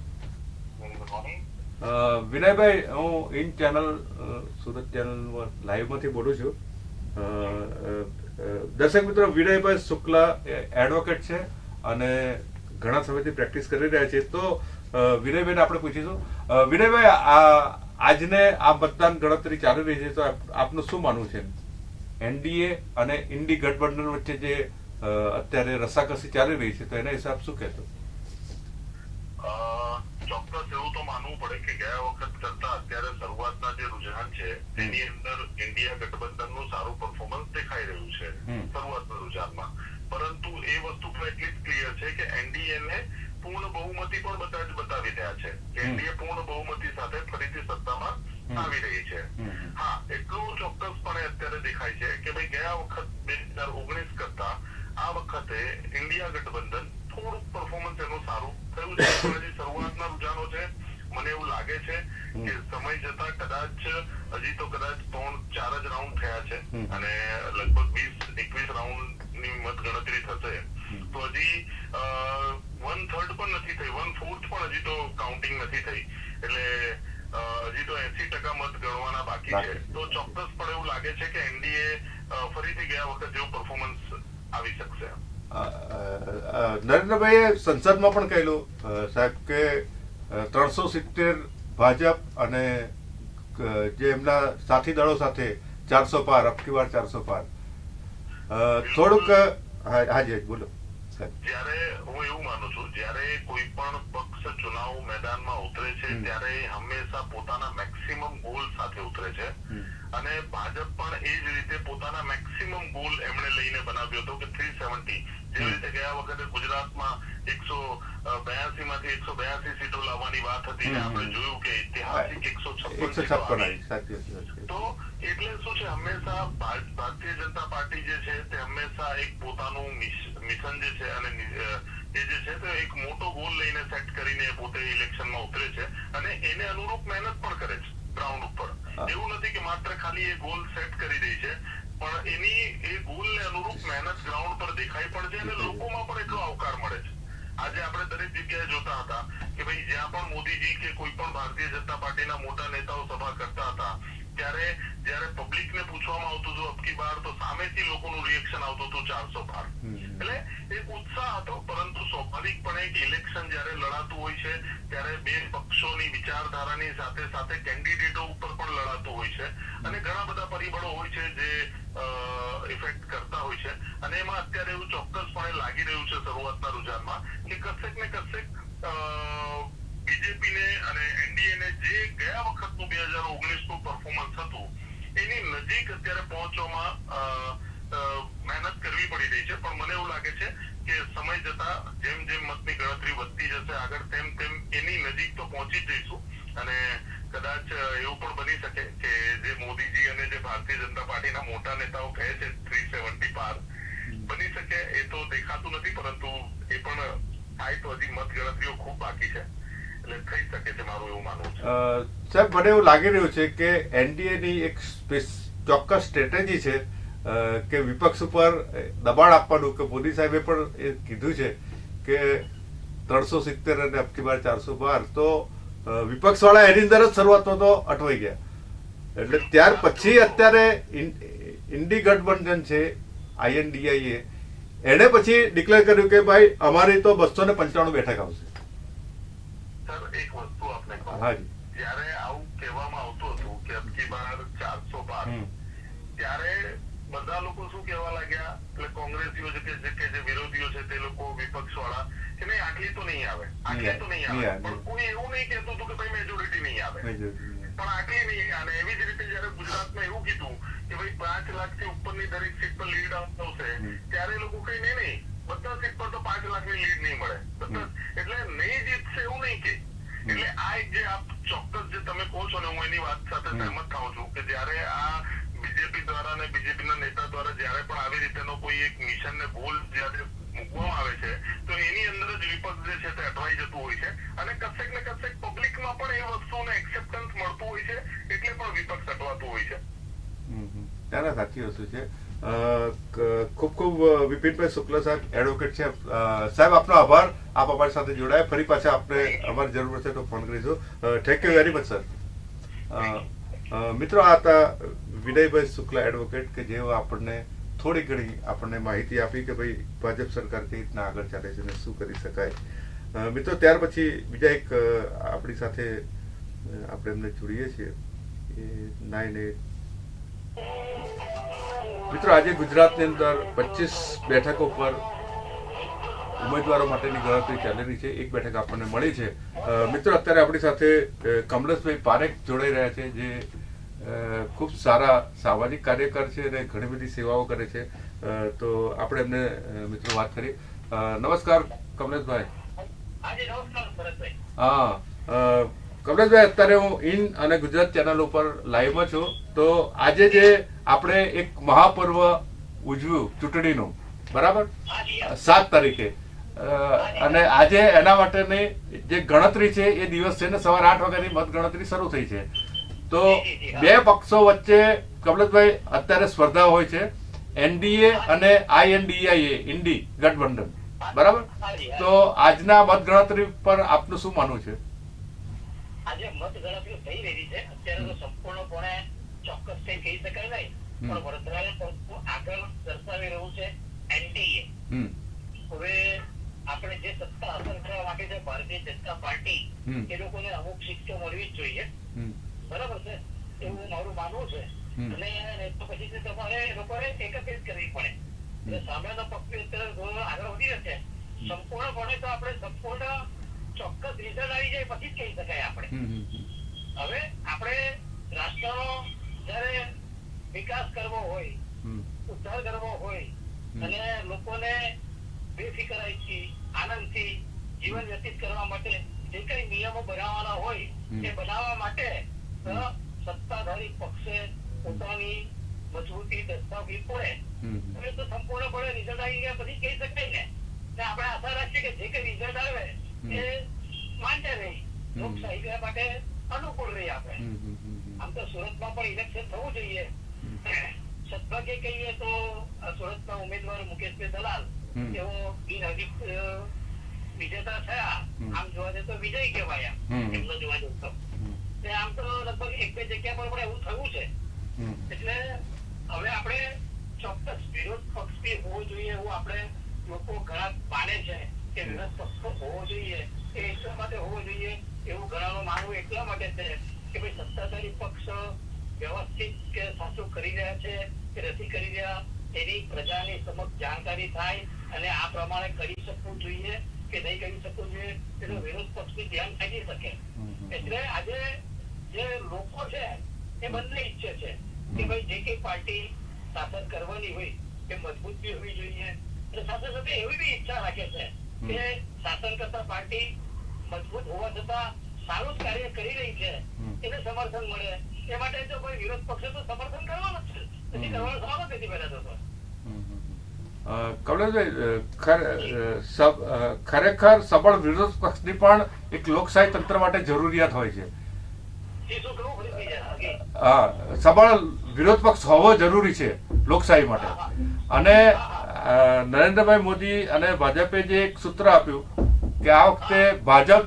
Vinaybhai, હું ઇન ચેનલ સુરત ચેનલ લાઈવમાંથી બોલું છું. દર્શક મિત્રો, વિનયભાઈ શુક્લા એડવોકેટ છે અને ઘણા સમયથી પ્રેક્ટિસ કરી રહ્યા છે. તો વિનયભાઈને આપણે પૂછીશું. વિનયભાઈ, આજને આ મતદાન ગણતરી ચાલી રહી છે, તો આપનું શું માનવું છે? એનડીએ અને ઇન્ડી ગઠબંધન વચ્ચે જે અત્યારે રસાકસી ચાલી રહી છે, તો એના હિસાબ શું કહેતો? ચોક્કસ એવું તો માનવું પડે કે ગયા વખત કરતા અત્યારે શરૂઆતના જે રુઝાન છે એની અંદર ઇન્ડિયા ગઠબંધનનું સારું પરફોર્મન્સ દેખાઈ રહ્યું છે શરૂઆતના રુઝાનમાં. પરંતુ એ વસ્તુ પણ એટલી જ ક્લિયર છે કે એનડીએ ને પૂર્ણ બહુમતી પણ બતાવી રહ્યા છે કે એનડીએ પૂર્ણ બહુમતી સાથે ફરીથી સત્તામાં આવી રહી છે. હા, એટલું ચોક્કસપણે અત્યારે દેખાય છે કે ભાઈ ગયા વખત 2019 કરતા આ વખતે ઇન્ડિયા ગઠબંધન થોડુંક પરફોર્મન્સ એનું સારું થયું છે. શરૂઆતના રુઝાનો છે, મને એવું લાગે છે કે સમય જતા કદાચ હજી તો કદાચ 3-4 જ રાઉન્ડ થયા છે અને લગભગ 20-21 રાઉન્ડ ની મત ગણતરી થશે, તો હજી 1/3 પણ નથી થઈ, 1/4 પણ હજી તો કાઉન્ટિંગ નથી થઈ, એટલે હજી તો 80% મત ગણવાના બાકી છે. તો ચોક્કસપણે એવું લાગે છે કે એનડીએ ફરીથી ગયા વખત જેવું પરફોર્મન્સ આવી શકશે. નરેન્દ્રભાઈએ સંસદમાં પણ કહેલું સાહેબ કે 370 ભાજપ અને જે એમના સાથી દળો સાથે 400 પાર, અબકી વાર 400 પાર. થોડુંક હાજી બોલો સાહેબ. જ્યારે હું એવું માનું છું, જ્યારે કોઈ પણ પક્ષ ચુનાવ મેદાનમાં ઉતરે છે ત્યારે હંમેશા પોતાના મેક્સિમમ ગોલ સાથે ઉતરે છે અને ભાજપ પણ એ જ રીતે પોતાના મેક્સિમમ ગોલ એમણે લઈને બનાવ્યો હતો કે 370, જેવી રીતે ગયા વખતે ગુજરાતમાં 182 માંથી 182 સીટો લાવવાની વાત હતી ને આપણે જોયું કે ઐતિહાસિક 156. તો એટલે શું છે, હંમેશા ભારતીય જનતા પાર્ટી જે છે તે હંમેશા એક પોતાનું મિશન જે છે અને એ જે છે તે એક મોટો ગોલ લઈને સેટ કરીને પોતે ઇલેક્શનમાં ઉતરે છે અને એને અનુરૂપ મહેનત પણ કરે છે ગ્રાઉન્ડ ઉપર. એવું નથી કે માત્ર ખાલી એ ગોલ સેટ કરી રહી છે, પણ એની એ ગોલને અનુરૂપ મહેનત ગ્રાઉન્ડ પર દેખાઈ પણ છે અને લોકોમાં પણ એટલો આવકાર મળે છે. આજે આપણે દરેક જગ્યાએ જોતા હતા કે ભાઈ જ્યાં પણ મોદીજી કે કોઈ પણ ભારતીય જનતા પાર્ટીના મોટા નેતાઓ સભા કરતા હતા ત્યારે જયારે પબ્લિકને પૂછવામાં આવતું હતું અબકી બાર, તો સામેથી લોકોનું રિએક્શન આવતું હતું 400 પાર. એટલે એક ઉત્સાહ હતો, પરંતુ સ્વાભાવિકપણે એક ઇલેક્શન જયારે લડાતું હોય છે ત્યારે બે પક્ષોની વિચારધારાની સાથે સાથે કેન્ડિડેટો ઉપર પણ લડાતું હોય છે અને ઘણા બધા પરિબળો હોય છે જે ઇફેક્ટ કરતા હોય છે અને એમાં અત્યારે એવું ચોક્કસપણે લાગી રહ્યું છે શરૂઆતના રુઝાનમાં કે કશેક ને કશેક બીજેપી ને અને એનડીએ ને જે ગયા વખતનું 2019 નું પરફોર્મન્સ હતું એની નજીક અત્યારે પહોંચવામાં મહેનત મહેનત કરવી પડી રહી છે, પણ મને એવું લાગે છે કે સમય જતા જેમ જેમ મતની ગણતરી વધતી જશે આગળ તેમ તેમ એની નજીક તો પહોંચી જ જઈશું અને કદાચ એવું પણ બની શકે કે જે મોદીજી અને જે ભારતીય જનતા પાર્ટીના મોટા નેતાઓ કહે છે 370 પાર બની શકે, એ તો દેખાતું નથી, પરંતુ એ પણ થાય તો હજી મત ગણતરીઓ ખૂબ બાકી છે, એટલે થઈ શકે છે, મારું એવું માનવું છે. સાહેબ, મને એવું લાગી રહ્યું છે કે એનડીએ ની એક ચોક્કસ સ્ટ્રેટેજી છે કે વિપક્ષ ઉપર દબાણ આપવાનું, કે મોદી સાહેબે પણ એ કીધું છે કે 370 અને અબકી બાર 400 પાર, તો વિપક્ષ વાળા એની અંદર જ શરૂઆતમાં તો અટવાઈ ગયા, એટલે ત્યાર પછી અત્યારે ઇન્ડી ગઠબંધન છે INDIA, એને પછી ડિક્લેર કર્યું કે ભાઈ અમારી તો 295 બેઠક આવશે. સર, એક વસ્તુ આપને કહું, હાજી, જ્યારે આવું કહેવામાં આવતું હતું કે અબકી બાર 400 પાર, ત્યારે બધા લોકો શું કહેવા લાગ્યા, એટલે કોંગ્રેસીઓ કે જે વિરોધીઓ છે તે લોકો, વિપક્ષ વાળા, કે નહીં આટલી તો નહીં આવે, આટલી તો નહીં આવે, પણ કોઈ એવું નહીં કહેતું હતું કે ભાઈ મેજોરિટી નહીં આવે, પણ આટલી નહીં આવે. એવી જ રીતે જયારે ગુજરાતમાં એવું કીધું કે ભાઈ 5 લાખથી ઉપરની દરેક સીટ પર લીડ આવશે, ત્યારે લોકો કઈ નહીં, બધા સીટ પર તો 5 લાખની લીડ નહીં મળે, એટલે નહીં જીતશે એવું નહીં કે. એટલે આ એક જે આપ ચોક્કસ જે તમે કહો છો ને, હું એની વાત સાથે સહેમત થાઉં છું કે જયારે આ બીજેપી દ્વારા અને બીજેપીના નેતા દ્વારા જયારે પણ આવી રીતેનો કોઈ એક મિશન ને ગોલ જયારે મૂકવામાં આવે છે, તો એની અંદર જ વિપક્ષ જે છે તે અટવાઈ જતું હોય છે, અને કશેક ને કશેક પબ્લિકમાં પણ એ વસ્તુને એક્સેપ્ટન્સ મળતું હોય છે, એટલે પણ વિપક્ષ અટવાતું હોય છે. ત્યારે સાચી વસ્તુ છે. ખૂબ ખૂબ વિપિનભાઈ શુક્લા સાહેબ, એડવોકેટ છે, સાહેબ આપનો આભાર, આપ અમારી સાથે જોડાયા. ફરી પાછા આપણે અમારી જરૂર છે તો ફોન કરીશું. Thank you very much sir. મિત્રો, આ હતા વિનયભાઈ શુક્લા એડવોકેટ, કે જેઓ આપણને થોડી ઘણી આપણને માહિતી આપી કે ભાઈ ભાજપ સરકાર કઈ રીતના આગળ ચાલે છે અને શું કરી શકાય. મિત્રો, ત્યાર પછી બીજા એક આપણી સાથે આપણે એમને જોડીએ છીએ, એ 98. મિત્રો, આજે ગુજરાતની અંદર 25 બેઠકો પર ઉમેદવારો માટેની ગણતરી ચાલી રહી છે. એક બેઠક આપણને મળી છે. મિત્રો, અત્યારે આપણી સાથે કમલેશભાઈ પારેખ જોડાઈ રહ્યા છે, જે ખૂબ સારા સામાજિક કાર્યકર છે અને ઘણી બધી સેવાઓ કરે છે. તો આપણે એમને મિત્રો વાત કરી. નમસ્કાર કમલેશભાઈ. હા, કમલેશભાઈ, અત્યારે હું ઇન અને ગુજરાત ચેનલ ઉપર લાઈવમાં છું. તો આજે જે આપણે એક મહાપર્વ ઉજવ્યું ચૂંટણીનું, બરાબર, 7 તારીખે, અને આજે એના માટેની જે ગણતરી છે એ દિવસ છે ને, સવારે 8 વાગ્યાની મત ગણતરી શરૂ થઈ છે. તો બે પક્ષો વચ્ચે કમલેશભાઈ અત્યારે સ્પર્ધા હોય છે, NDA અને INDIA, ઇન્ડી ગઠબંધન, બરાબર. તો આજના મત ગણતરી પર આપનું શું માનવું છે? આજે મત ગણતરી થઈ રહી છે, અત્યારે તો સંપૂર્ણપણે ચોક્કસ થઈ કહી શકાય નહીં, પણ વર્તમાન આગળ દર્શાવી રહ્યું છે NDA. હવે આપણે જે સત્તા હાંસલ કરવા માટે છે ભારતીય જનતા પાર્ટી, એ લોકોને અમુક સીટો મળવી જ જોઈએ, બરાબર છે, એવું મારું માનવું છે. અને તો પછી તમારે લોકોને એકત્રિત કરવી પડે. એટલે સામેનો પક્ષ અત્યારે આગળ વધી રહ્યો છે, સંપૂર્ણપણે તો આપણે સંપૂર્ણ ચોક્કસ રિઝલ્ટ આવી જાય પછી જ કહી શકાય આપણે. હવે આપણે રાષ્ટ્રનો જયારે વિકાસ કરવો હોય, ઉદ્ધાર કરવો હોય, અને લોકોને બેફિકરાઈથી, આનંદથી જીવન વ્યતીત કરવા માટે જે કઈ નિયમો બનાવવાના હોય એ બનાવવા માટે સત્તાધારી પક્ષે પોતાની મજબૂતી દર્શાવવી પડે. હવે તો સંપૂર્ણપણે રિઝલ્ટ આવી ગયા પછી કહી શકાય ને. આપણે આશા રાખીએ કે જે કઈ રિઝલ્ટ આવે એ માન્ય રહી, લોકશાહી માટે અનુકૂળ રહી. આપણે આમ તો સુરતમાં પણ ઇલેક્શન થવું જોઈએ. સદભાગ્ય કહીએ તો સુરતના ઉમેદવાર મુકેશભાઈ દલાલ તેઓ બિનહરીફ વિજેતા થયા. આમ જોવા જઈએ તો વિજય કહેવાયા એમનો જોવા જઈએ તો. આમ તો લગભગ 1-2 જગ્યા પર પણ એવું થયું છે. એટલે હવે આપણે ચોક્કસ વિરોધ પક્ષ બી હોવો જોઈએ એવું આપણે લોકો ઘણા માને છે કે વિરોધ પક્ષ હોવો જોઈએ, એ એટલા માટે હોવો જોઈએ એવું ઘણાનું માનવું એટલા માટે છે કે ભાઈ સત્તાધારી પક્ષ વ્યવસ્થિત કે સાચું કરી રહ્યા છે કે નથી કરી રહ્યા એની પ્રજાની સમક્ષ જાણકારી થાય, અને આ પ્રમાણે કરી શકવું જોઈએ કે નહીં કરી શકવું જોઈએ એનો વિરોધ પક્ષ બી ધ્યાન રાખી શકે. એટલે આજે જે લોકો છે એ બંને ઈચ્છે છે કે ભાઈ જે કઈ પાર્ટી શાસન કરવાની હોય કે મજબૂતી હોવી જોઈએ, અને સાથે સાથે એવી બી ઈચ્છા રાખે છે કે શાસન કરતા પાર્ટી મજબૂત હોવા છતાં સારું જ કાર્ય કરી રહી છે એને સમર્થન મળે. એ માટે જો કોઈ વિરોધ પક્ષે તો સમર્થન કરવાનું જ છે, પછી કરવાનો સવાલ જ નથી પેલા તો. કમલેશભાઈ, ખરેખર સબળ વિરોધ પક્ષની પણ એક લોકશાહી તંત્ર માટે જરૂરિયાત હોય છે. હા, સબળ વિરોધ પક્ષ હોવો જરૂરી છે લોકશાહી માટે. અને નરેન્દ્રભાઈ મોદી અને ભાજપે જે એક સૂત્ર આપ્યું કે આ વખતે ભાજપ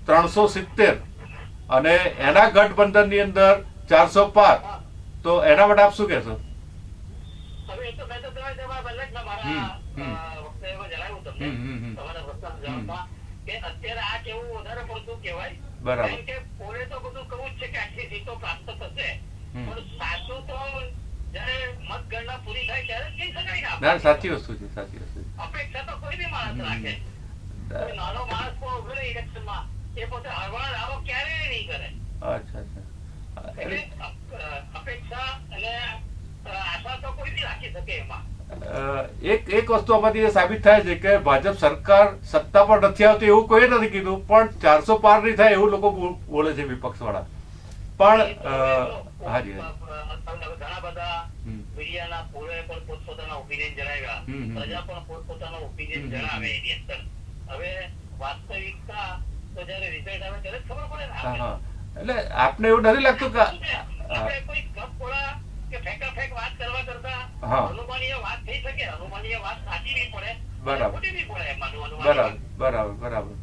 370 અને એના ગઠબંધનની અંદર 400 પાર, તો એના માટે આપ શું કહેશો? હવે એ તો મેં તો પહેલા જ મારા વખતે એવો જણાવ્યું તમને તમારા પ્રશ્ન જવાબમાં કે અત્યારે આ કેવું વધારે પડતું કહેવાય. બરાબર. કે પોરે તો બધું કહું જ છે કે આટલી સીટો પ્રાપ્ત થશે, પણ સાચું તો જયારે મતગણના પૂરી થાય ત્યારે જ કહી શકાય ને. સાચી વસ્તુ છે, સાચી વસ્તુ. અપેક્ષા તો કોઈ બી માણસ રાખે. કોઈ નાનો માણસ પણ ઉભો રહે ઇલેક્શનમાં, એ પોતે હરવાળ દાવો ક્યારેય નહીં કરે. અચ્છા, એટલે અપેક્ષા અને આશા તો કોઈ બી રાખી શકે એમાં. એક વસ્તુ આમાંથી સાબિત થાય છે કે ભાજપ સરકાર સત્તા પર નથી આવતી એવું કોઈ નથી કીધું, પણ 400 પાર નહીં થાય એવું લોકો બોલે છે વિપક્ષ વાળા. પણ હાજી ઘણા બધા મીડિયાના પૂરે પણ પોતપોતાના ઓપિનિયન જણાવ્યા, પ્રજા પણ પોતપોતાનો ઓપિનિયન જણાવે એની અંદર. હવે વાસ્તવિકતા તો જયારે રિઝલ્ટ આવે ત્યારે ખબર પડે ને. એટલે આપને એવું નથી લાગતું કે આપણે કોઈ ગપગોળા કે ફેંકાફેંક વાત કરવા કરતા અનુમાનીય વાત થઈ શકે, અનુમાનીય વાત સાચી બી પડે, ખોટી બી પડે એમાં. બરાબર.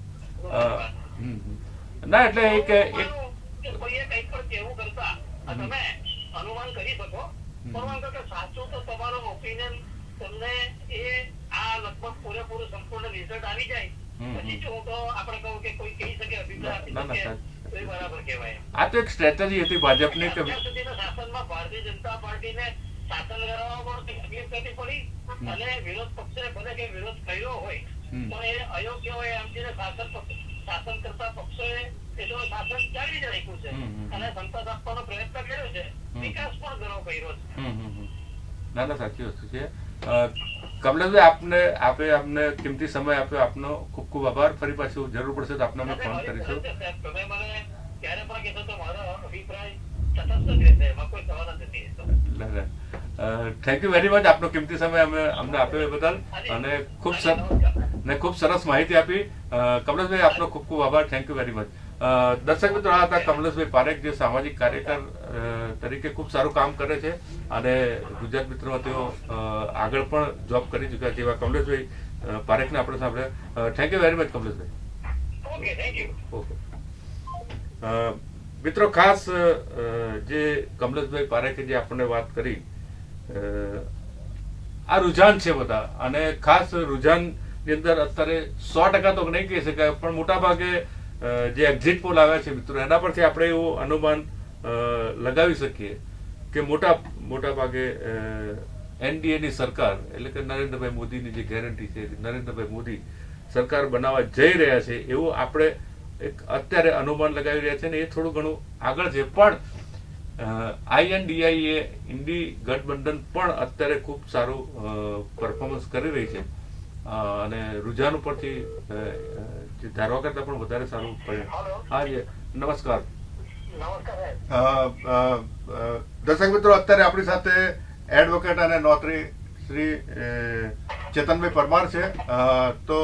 ના એટલે કોઈએ કઈ પણ કેવું કરતા તમે અનુમાન કરી શકો, પરંતુ કે સાચું તો તમારો ઓપિનિયન તમને એ આ લગભગ પૂરેપૂરું સંપૂર્ણ રિઝલ્ટ આવી જાય પછી જો તો આપણે કહું કે કોઈ કહી શકે અભિપ્રાય બરાબર કહેવાય. આ તો એક સ્ટ્રેટેજી હતી ભાજપની કે શાસનમાં ભારતીય જનતા પાર્ટીને શાસન કરવામાં પણ તકલીફ નથી પડી, અને વિરોધ પક્ષે ભલે કે વિરોધ કર્યો હોય પણ એ અયોગ્ય હોય એમ શાસન કરતા પક્ષોએ એટલું શાસન જાળવી જ રાખ્યું છે અને સંતોષ આપવાનો પ્રયત્ન કર્યો છે, વિકાસ પણ ઘણો કર્યો છે. ના, સાચી વસ્તુ છે. કમલેશભાઈ, આપને કિંમતી સમય આપ્યો, આપનો ખૂબ ખૂબ આભાર. ફરી પાછું જરૂર પડશે તો આપને અમે ફોન કરીશું. તમે મને ક્યારે પણ કહેશો તો મારો અભિપ્રાય તટસ્થ જ રહેશે, એમાં કોઈ સવાલ જ નથી. થેન્ક યુ વેરી મચ, આપનો કિંમતી સમય અમને આપ્યો એ બદલ, અને ખૂબ સરસ માહિતી આપી. કમલેશભાઈ, આપનો ખૂબ ખૂબ આભાર. Thank you very much. દર્શક મિત્રો, આ હતા કમલેશભાઈ પારેખ, જે સામાજિક કાર્યકર તરીકે ખૂબ સારું કામ કરે છે અને ગુજરાત મિત્રમાં તેઓ આગળ પણ જોબ કરી ચૂક્યા છે એવા કમલેશભાઈ પારેખને આપણે સાંભળ્યા. Thank you very much Kamleshbhai. Okay. મિત્રો, ખાસ જે કમલેશભાઈ પારેખે જે આપણને વાત કરી, આ રુઝાન છે બધા, અને ખાસ રુઝાનની અંદર અત્યારે 100% તો નહીં કહી શકાય, પણ મોટા ભાગે જે એક્ઝિટ પોલ આવ્યા છે મિત્રો, એના પરથી આપણે એવું અનુમાન લગાવી શકીએ કે મોટા ભાગે એનડીએની સરકાર, એટલે કે નરેન્દ્રભાઈ મોદીની જે ગેરંટી છે, નરેન્દ્રભાઈ મોદી સરકાર બનાવવા જઈ રહ્યા છે એવું આપણે એક અત્યારે અનુમાન લગાવી રહ્યા છે, ને એ થોડું ઘણું આગળ છે. પણ આઈએનડીઆઈએ ઇન્ડી ગઠબંધન પણ અત્યારે ખૂબ સારું પરફોર્મન્સ કરી રહી છે અને રુઝાન ઉપરથી ધારવા કરતા પણ વધારે સારું પડે. હા જી, નમસ્કાર. દર્શક મિત્રો, અત્યારે આપણી સાથે એડવોકેટ અને નોટરી શ્રી ચેતનભાઈ પરમાર છે. તો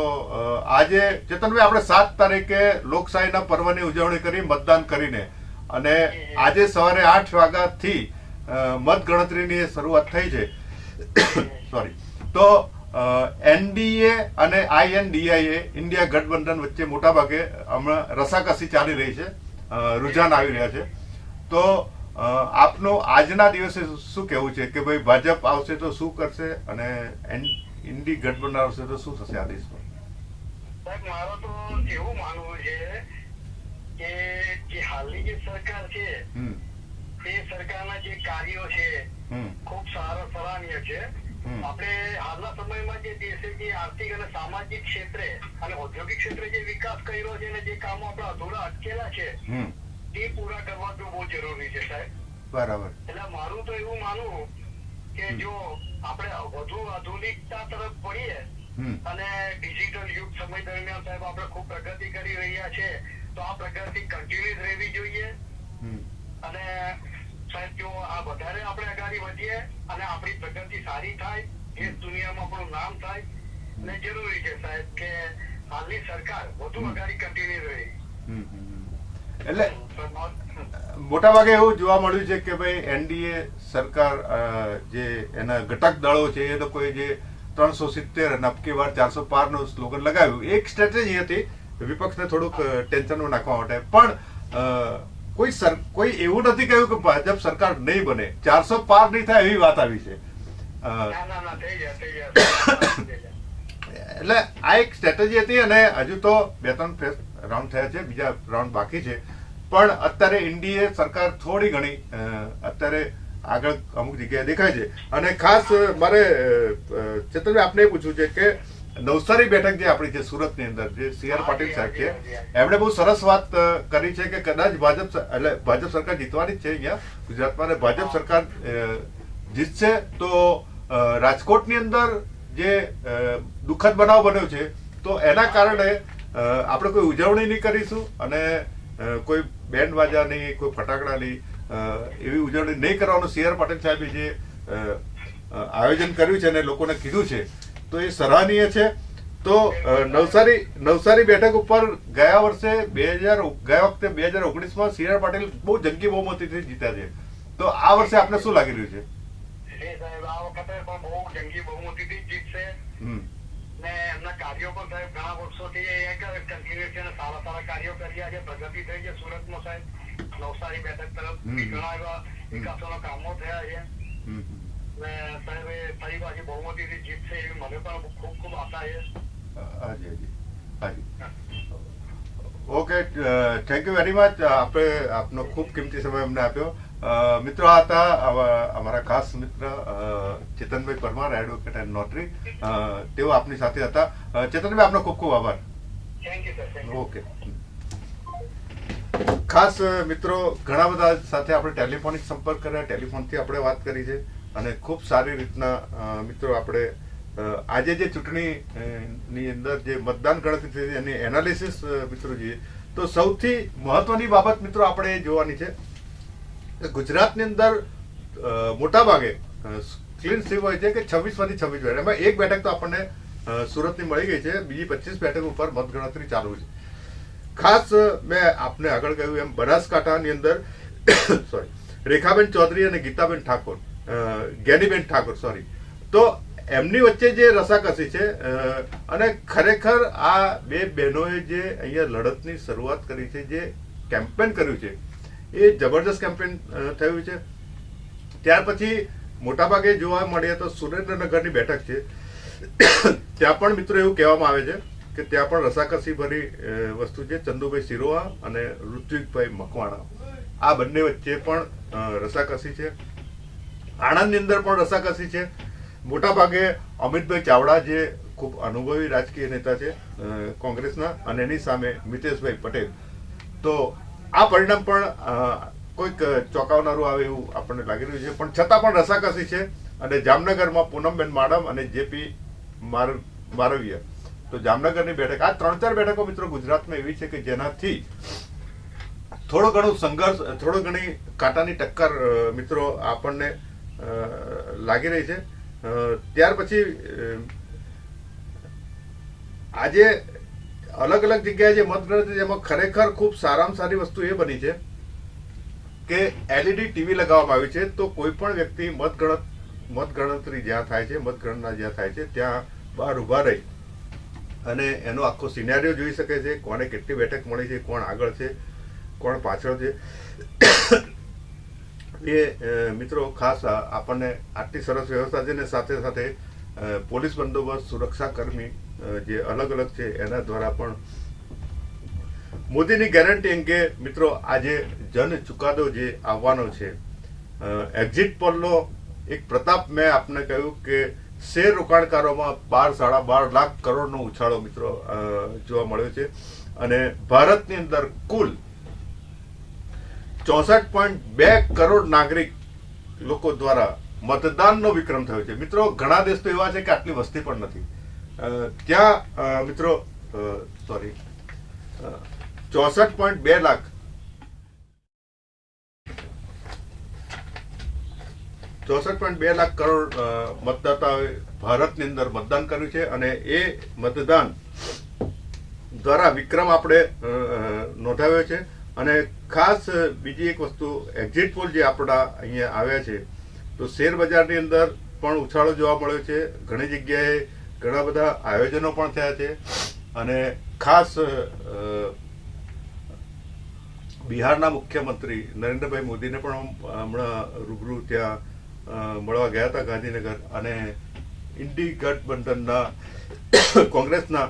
આજે ચેતનભાઈ, આપણે 7 તારીખે લોકશાહીના પર્વની ઉજવણી કરી મતદાન કરીને, અને આજે સવારે 8 વાગ્યાથી મતગણતરીની શરૂઆત થઈ છે. સોરી. તો એનડીએ અને આઈએનડીઆઈએ ઇન્ડિયા ગઠબંધન વચ્ચે મોટા ભાગે હમણાં રસાકસી ચાલી રહી છે, રુઝાન આવી રહ્યા છે. તો આપનું આજના દિવસે શું કહેવું છે કે ભાઈ ભાજપ આવશે તો શું કરશે અને ઇન્ડી ગઠબંધન આવશે તો શું થશે આ દેશમાં? સાહેબ, મારું તો એવું માનવું છે કે જે હાલની જે સરકાર છે તે સરકારના જે કાર્યો છે ખૂબ સારા સરાહનીય છે. આપણે હાલના સમયમાં જે દેશે જે આર્થિક અને સામાજિક ક્ષેત્રે અને ઔદ્યોગિક ક્ષેત્રે જે વિકાસ કર્યો છે અને જે કામો આપણા અધૂરા અટકેલા છે તે પૂરા કરવા તો બહુ જરૂરી છે સાહેબ. બરાબર. એટલે મારું તો એવું માનવું કે જો આપણે વધુ આધુનિકતા તરફ વળીએ અને ડિજિટલ યુગ સમય દરમિયાન સાહેબ આપણે ખૂબ પ્રગતિ કરી રહ્યા છે, તો આ પ્રગતિ કન્ટિન્યુઅસ રહેવી જોઈએ. અને સાહેબ જો આ વધારે આપણે આગળ વધીએ અને આપણી પ્રગતિ સારી થાય, દેશ દુનિયામાં આપણું નામ થાય, અને જરૂરી છે સાહેબ કે હાલની સરકાર વધુ આગળ કન્ટિન્યુ રહે. એટલે મોટા ભાગે એવું જોવા મળ્યું છે કે ભાઈ એનડીએ સરકાર જે એના ઘટક દળો છે એ લોકોએ જે 370 અને અબકી વાર 400 પારનું સ્લોગન લગાવ્યું, એક સ્ટ્રેટેજી હતી વિપક્ષને થોડુંક ટેન્શનમાં નાખવા માટે. પણ કોઈ એવું નથી કહ્યું કે ભાજપ સરકાર નહીં બને, 400 પાર નહીં થાય એવી વાત આવી છે. એટલે આ એક સ્ટ્રેટેજી હતી અને હજુ તો 2-3 રાઉન્ડ થયા છે, બીજા રાઉન્ડ બાકી છે. પણ અત્યારે એનડીએ સરકાર થોડી ઘણી અત્યારે આગળ અમુક જગ્યાએ દેખાય છે. અને ખાસ મારે ચેતનભાઈ આપને એ પૂછવું છે કે નવસારી બેઠક જે આપણી છે સુરતની અંદર, જે CR પાટીલ સાહેબ છે, એમણે બહુ સરસ વાત કરી છે કે કદાચ ભાજપ સરકાર જીતવાની જ છે અહીંયા ગુજરાતમાં, અને ભાજપ સરકાર જીતશે તો રાજકોટની અંદર જે દુઃખદ બનાવ બન્યો છે તો એના કારણે આપણે કોઈ ઉજવણી નહીં કરીશું અને કોઈ બેન્ડ વાજાની, કોઈ ફટાકડાની એવી ઉજવણી નહીં કરવાનું CR પાટીલ સાહેબે જે આયોજન કર્યું છે અને લોકોને કીધું છે તો એ સરાહનીય છે. તો નવસારી બેઠક ઉપર ગયા વખતે 2019માં CR પાટીલ બહુ જંગી બહુમતીથી જીત્યા છે, તો આ વર્ષે આપને શું લાગી રહ્યું છે? આ વખતે પણ બહુ જંગી બહુમતીથી જીતશે ને એમના કાર્યો પણ સાહેબ ઘણા વર્ષોથી કન્ટિન્યુ છે અને સારા સારા કાર્યો કર્યા છે, પ્રગતિ થઈ છે સુરતમાં સાહેબ. નવસારી બેઠક તરફ ઘણા એવા વિકાસોના કામો થયા છે ને સાહેબ એ ફરી પાછી બહુમતીથી જીતશે એવી મને પણ ખૂબ ખૂબ આશા છે. Okay, thank you very much. આપણે આપનો ખૂબ કિંમતી સમય અમને આપ્યો. મિત્રો આ હતા અમારા ખાસ મિત્ર Chetanbhai Parmar, advocate and notary. તેઓ આપની સાથે હતા. ચેતનભાઈ આપનો ખૂબ ખૂબ આભાર. ઓકે. ખાસ મિત્રો ઘણા બધા સાથે આપણે ટેલિફોનિક સંપર્ક કર્યા, ટેલિફોનથી આપણે વાત કરી છે અને ખૂબ સારી રીતના મિત્રો આપણે આજે જે ચૂંટણીની અંદર જે મતદાન ગણતરી થઈ એની એનાલિસિસ મિત્રો જોઈએ તો સૌથી મહત્વની બાબત મિત્રો આપણે એ જોવાની છે કે ગુજરાતની અંદર મોટા ભાગે ક્લીન સ્વીપ હોય છે કે 26માંથી 26 બેઠક, એમાં એક બેઠક તો આપણને સુરતની મળી ગઈ છે, બીજી 25 બેઠક ઉપર મતગણતરી ચાલુ છે. ખાસ મેં આપને આગળ કહ્યું એમ બનાસકાંઠાની અંદર સોરી રેખાબેન ચૌધરી અને ગીતાબેન ઠાકોર, જ્ઞાનીબેન ઠાકોર સોરી, તો એમની વચ્ચે જે રસાકસી છે અને ખરેખર આ બે બહેનોએ જે અહીંયા લડતની શરૂઆત કરી છે, જે કેમ્પેન કર્યું છે એ જબરદસ્ત કેમ્પેન થયું છે. ત્યાર પછી મોટાભાગે જોવા મળીએ તો સુરેન્દ્રનગરની બેઠક છે, ત્યાં પણ મિત્રો એવું કહેવામાં આવે છે કે ત્યાં પણ રસાકસી ભરી વસ્તુ છે. ચંદુભાઈ સિરોહા અને ઋત્વિકભાઈ મકવાણા, આ બંને વચ્ચે પણ રસાકસી છે. આણંદની અંદર પણ રસાકસી છે. મોટા ભાગે અમિતભાઈ ચાવડા જે ખૂબ અનુભવી રાજકીય નેતા છે કોંગ્રેસના, અને એની સામે મિતેશભાઈ પટેલ. તો આ પરિણામ પણ કોઈક ચોંકાવનારું આવે એવું આપણને લાગી રહ્યું છે, પણ છતાં પણ રસાકસી છે. અને જામનગરમાં પૂનમબેન માડમ અને જેપી મારવિયા, તો જામનગરની બેઠક, આ 3-4 બેઠકો મિત્રો ગુજરાતમાં એવી છે કે જેનાથી થોડો ઘણું સંઘર્ષ, થોડો ઘણી કાંટાની ટક્કર મિત્રો આપણને લાગી રહી છે. ત્યાર પછી આજે અલગ અલગ જગ્યાએ જે મતગણતરી, એમાં ખરેખર ખૂબ સારામાં સારી વસ્તુ એ બની છે કે LED TV લગાવવામાં આવી છે, તો કોઈ પણ વ્યક્તિ મતગણતરી જ્યાં થાય છે, મતગણના જ્યાં થાય છે ત્યાં બહાર ઉભા રહી અને એનો આખો સિનેરિયો જોઈ શકે છે, કોને કેટલી બેઠક મળી છે, કોણ આગળ છે, કોણ પાછળ છે. એ મિત્રો ખાસ આપણને આટલી સરસ વ્યવસ્થા છે ને સાથે સાથે પોલીસ બંદોબસ્ત, સુરક્ષા કર્મી જે અલગ અલગ છે એના દ્વારા પણ મોદીની ગેરંટી અંગે મિત્રો આજે જન ચુકાદો જે આવવાનો છે, એક્ઝિટ પોલનો એક પ્રતાપ મેં આપને કહ્યું કે શેર રોકાણકારોમાં 12-12.5 લાખ કરોડનો ઉછાળો મિત્રો જોવા મળ્યો છે. અને ભારતની અંદર કુલ 64.2 કરોડ નાગરિક લોકો દ્વારા મતદાનનો વિક્રમ થયો છે. મિત્રો, ઘણા દેશ તો એવા છે કે આટલી વસ્તી પણ નથી. ત્યાં મિત્રો 64.2 લાખ 64.2 લાખ કરોડ મતદાતાઓએ ભારતની અંદર મતદાન કર્યું છે અને એ મતદાન દ્વારા વિક્રમ આપણે નોંધાવ્યો છે. અને ખાસ બીજી એક વસ્તુ, એક્ઝિટ પોલ જે આપણા અહીંયા આવ્યા છે તો શેર બજારની અંદર પણ ઉછાળો જોવા મળ્યો છે. ઘણી જગ્યાએ ઘણા બધા આયોજનો પણ થયા છે અને ખાસ બિહારના મુખ્યમંત્રી નરેન્દ્રભાઈ મોદીને પણ હમણાં રૂબરૂ ત્યાં મળવા ગયા હતા ગાંધીનગર, અને ઇન્ડી ગઠબંધનના કોંગ્રેસના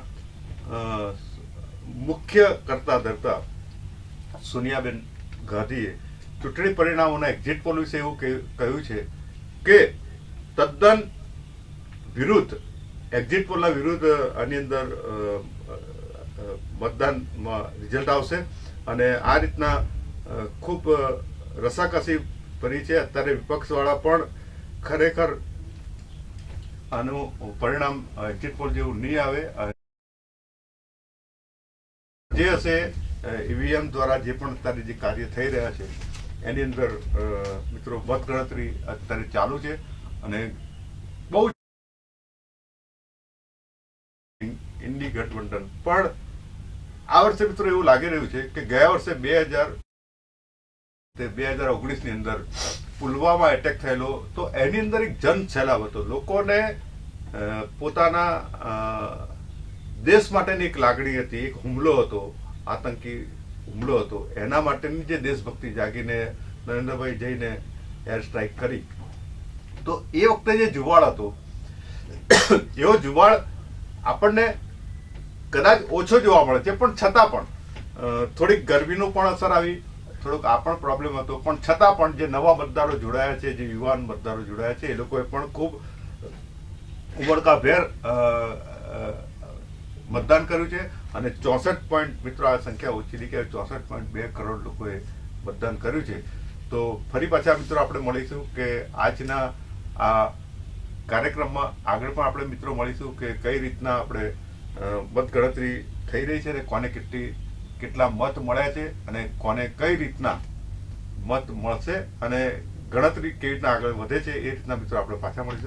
મુખ્ય કરતા ધરતા સોનિયાબેન ગાંધીએ ચૂંટણી પરિણામોના એક્ઝિટ પોલ વિશે એવું કહ્યું છે કે તદ્દન વિરુદ્ધ, એક્ઝિટ પોલના વિરુદ્ધ આની અંદર મતદાનમાં રિઝલ્ટ આવશે અને આ રીતના ખૂબ રસાકસી ભરી છે. અત્યારે વિપક્ષવાળા પણ ખરેખર આનું પરિણામ એક્ઝિટ પોલ જેવું નહીં આવે. જે હશે ઈવીએમ દ્વારા જે પણ અત્યારે જે કાર્ય થઈ રહ્યા છે એની અંદર મિત્રો મતગણતરી અત્યારે ચાલુ છે અને બહુ ઇન્ડી ગઠબંધન પણ આ વર્ષે મિત્રો એવું લાગી રહ્યું છે કે ગયા વર્ષે 2019ની અંદર પુલવામા એટેક થયેલો તો એની અંદર એક જન સહેલાબ હતો. લોકોને પોતાના દેશ માટેની એક લાગણી હતી, એક હુમલો હતો, આતંકી હુમલો હતો. એના માટેની જે દેશભક્તિ જાગીને નરેન્દ્રભાઈ જઈને એર સ્ટ્રાઇક કરી, તો એ વખતે જે જુવાળ હતો એવો જુવાળ આપણને કદાચ ઓછો જોવા મળે છે, પણ છતાં પણ થોડીક ગરમીનું પણ અસર આવી, થોડોક આ પણ પ્રોબ્લેમ હતો, પણ છતાં પણ જે નવા મતદારો જોડાયા છે, જે યુવાન મતદારો જોડાયા છે, એ લોકોએ પણ ખૂબ ઉમળકાભેર મતદાન કર્યું છે અને 64 મિત્રો આ સંખ્યા ઓછી નહીં કે 64.2 કરોડ લોકોએ મતદાન કર્યું છે. તો ફરી પાછા મિત્રો આપણે મળીશું કે આજના આ કાર્યક્રમમાં આગળ પણ આપણે મિત્રો મળીશું કે કઈ રીતના આપણે મતગણતરી થઈ રહી છે અને કોને કેટલા મત મળ્યા છે અને કોને કઈ રીતના મત મળશે અને ગણતરી કેવી રીતના આગળ વધે છે, એ રીતના મિત્રો આપણે પાછા મળીશું.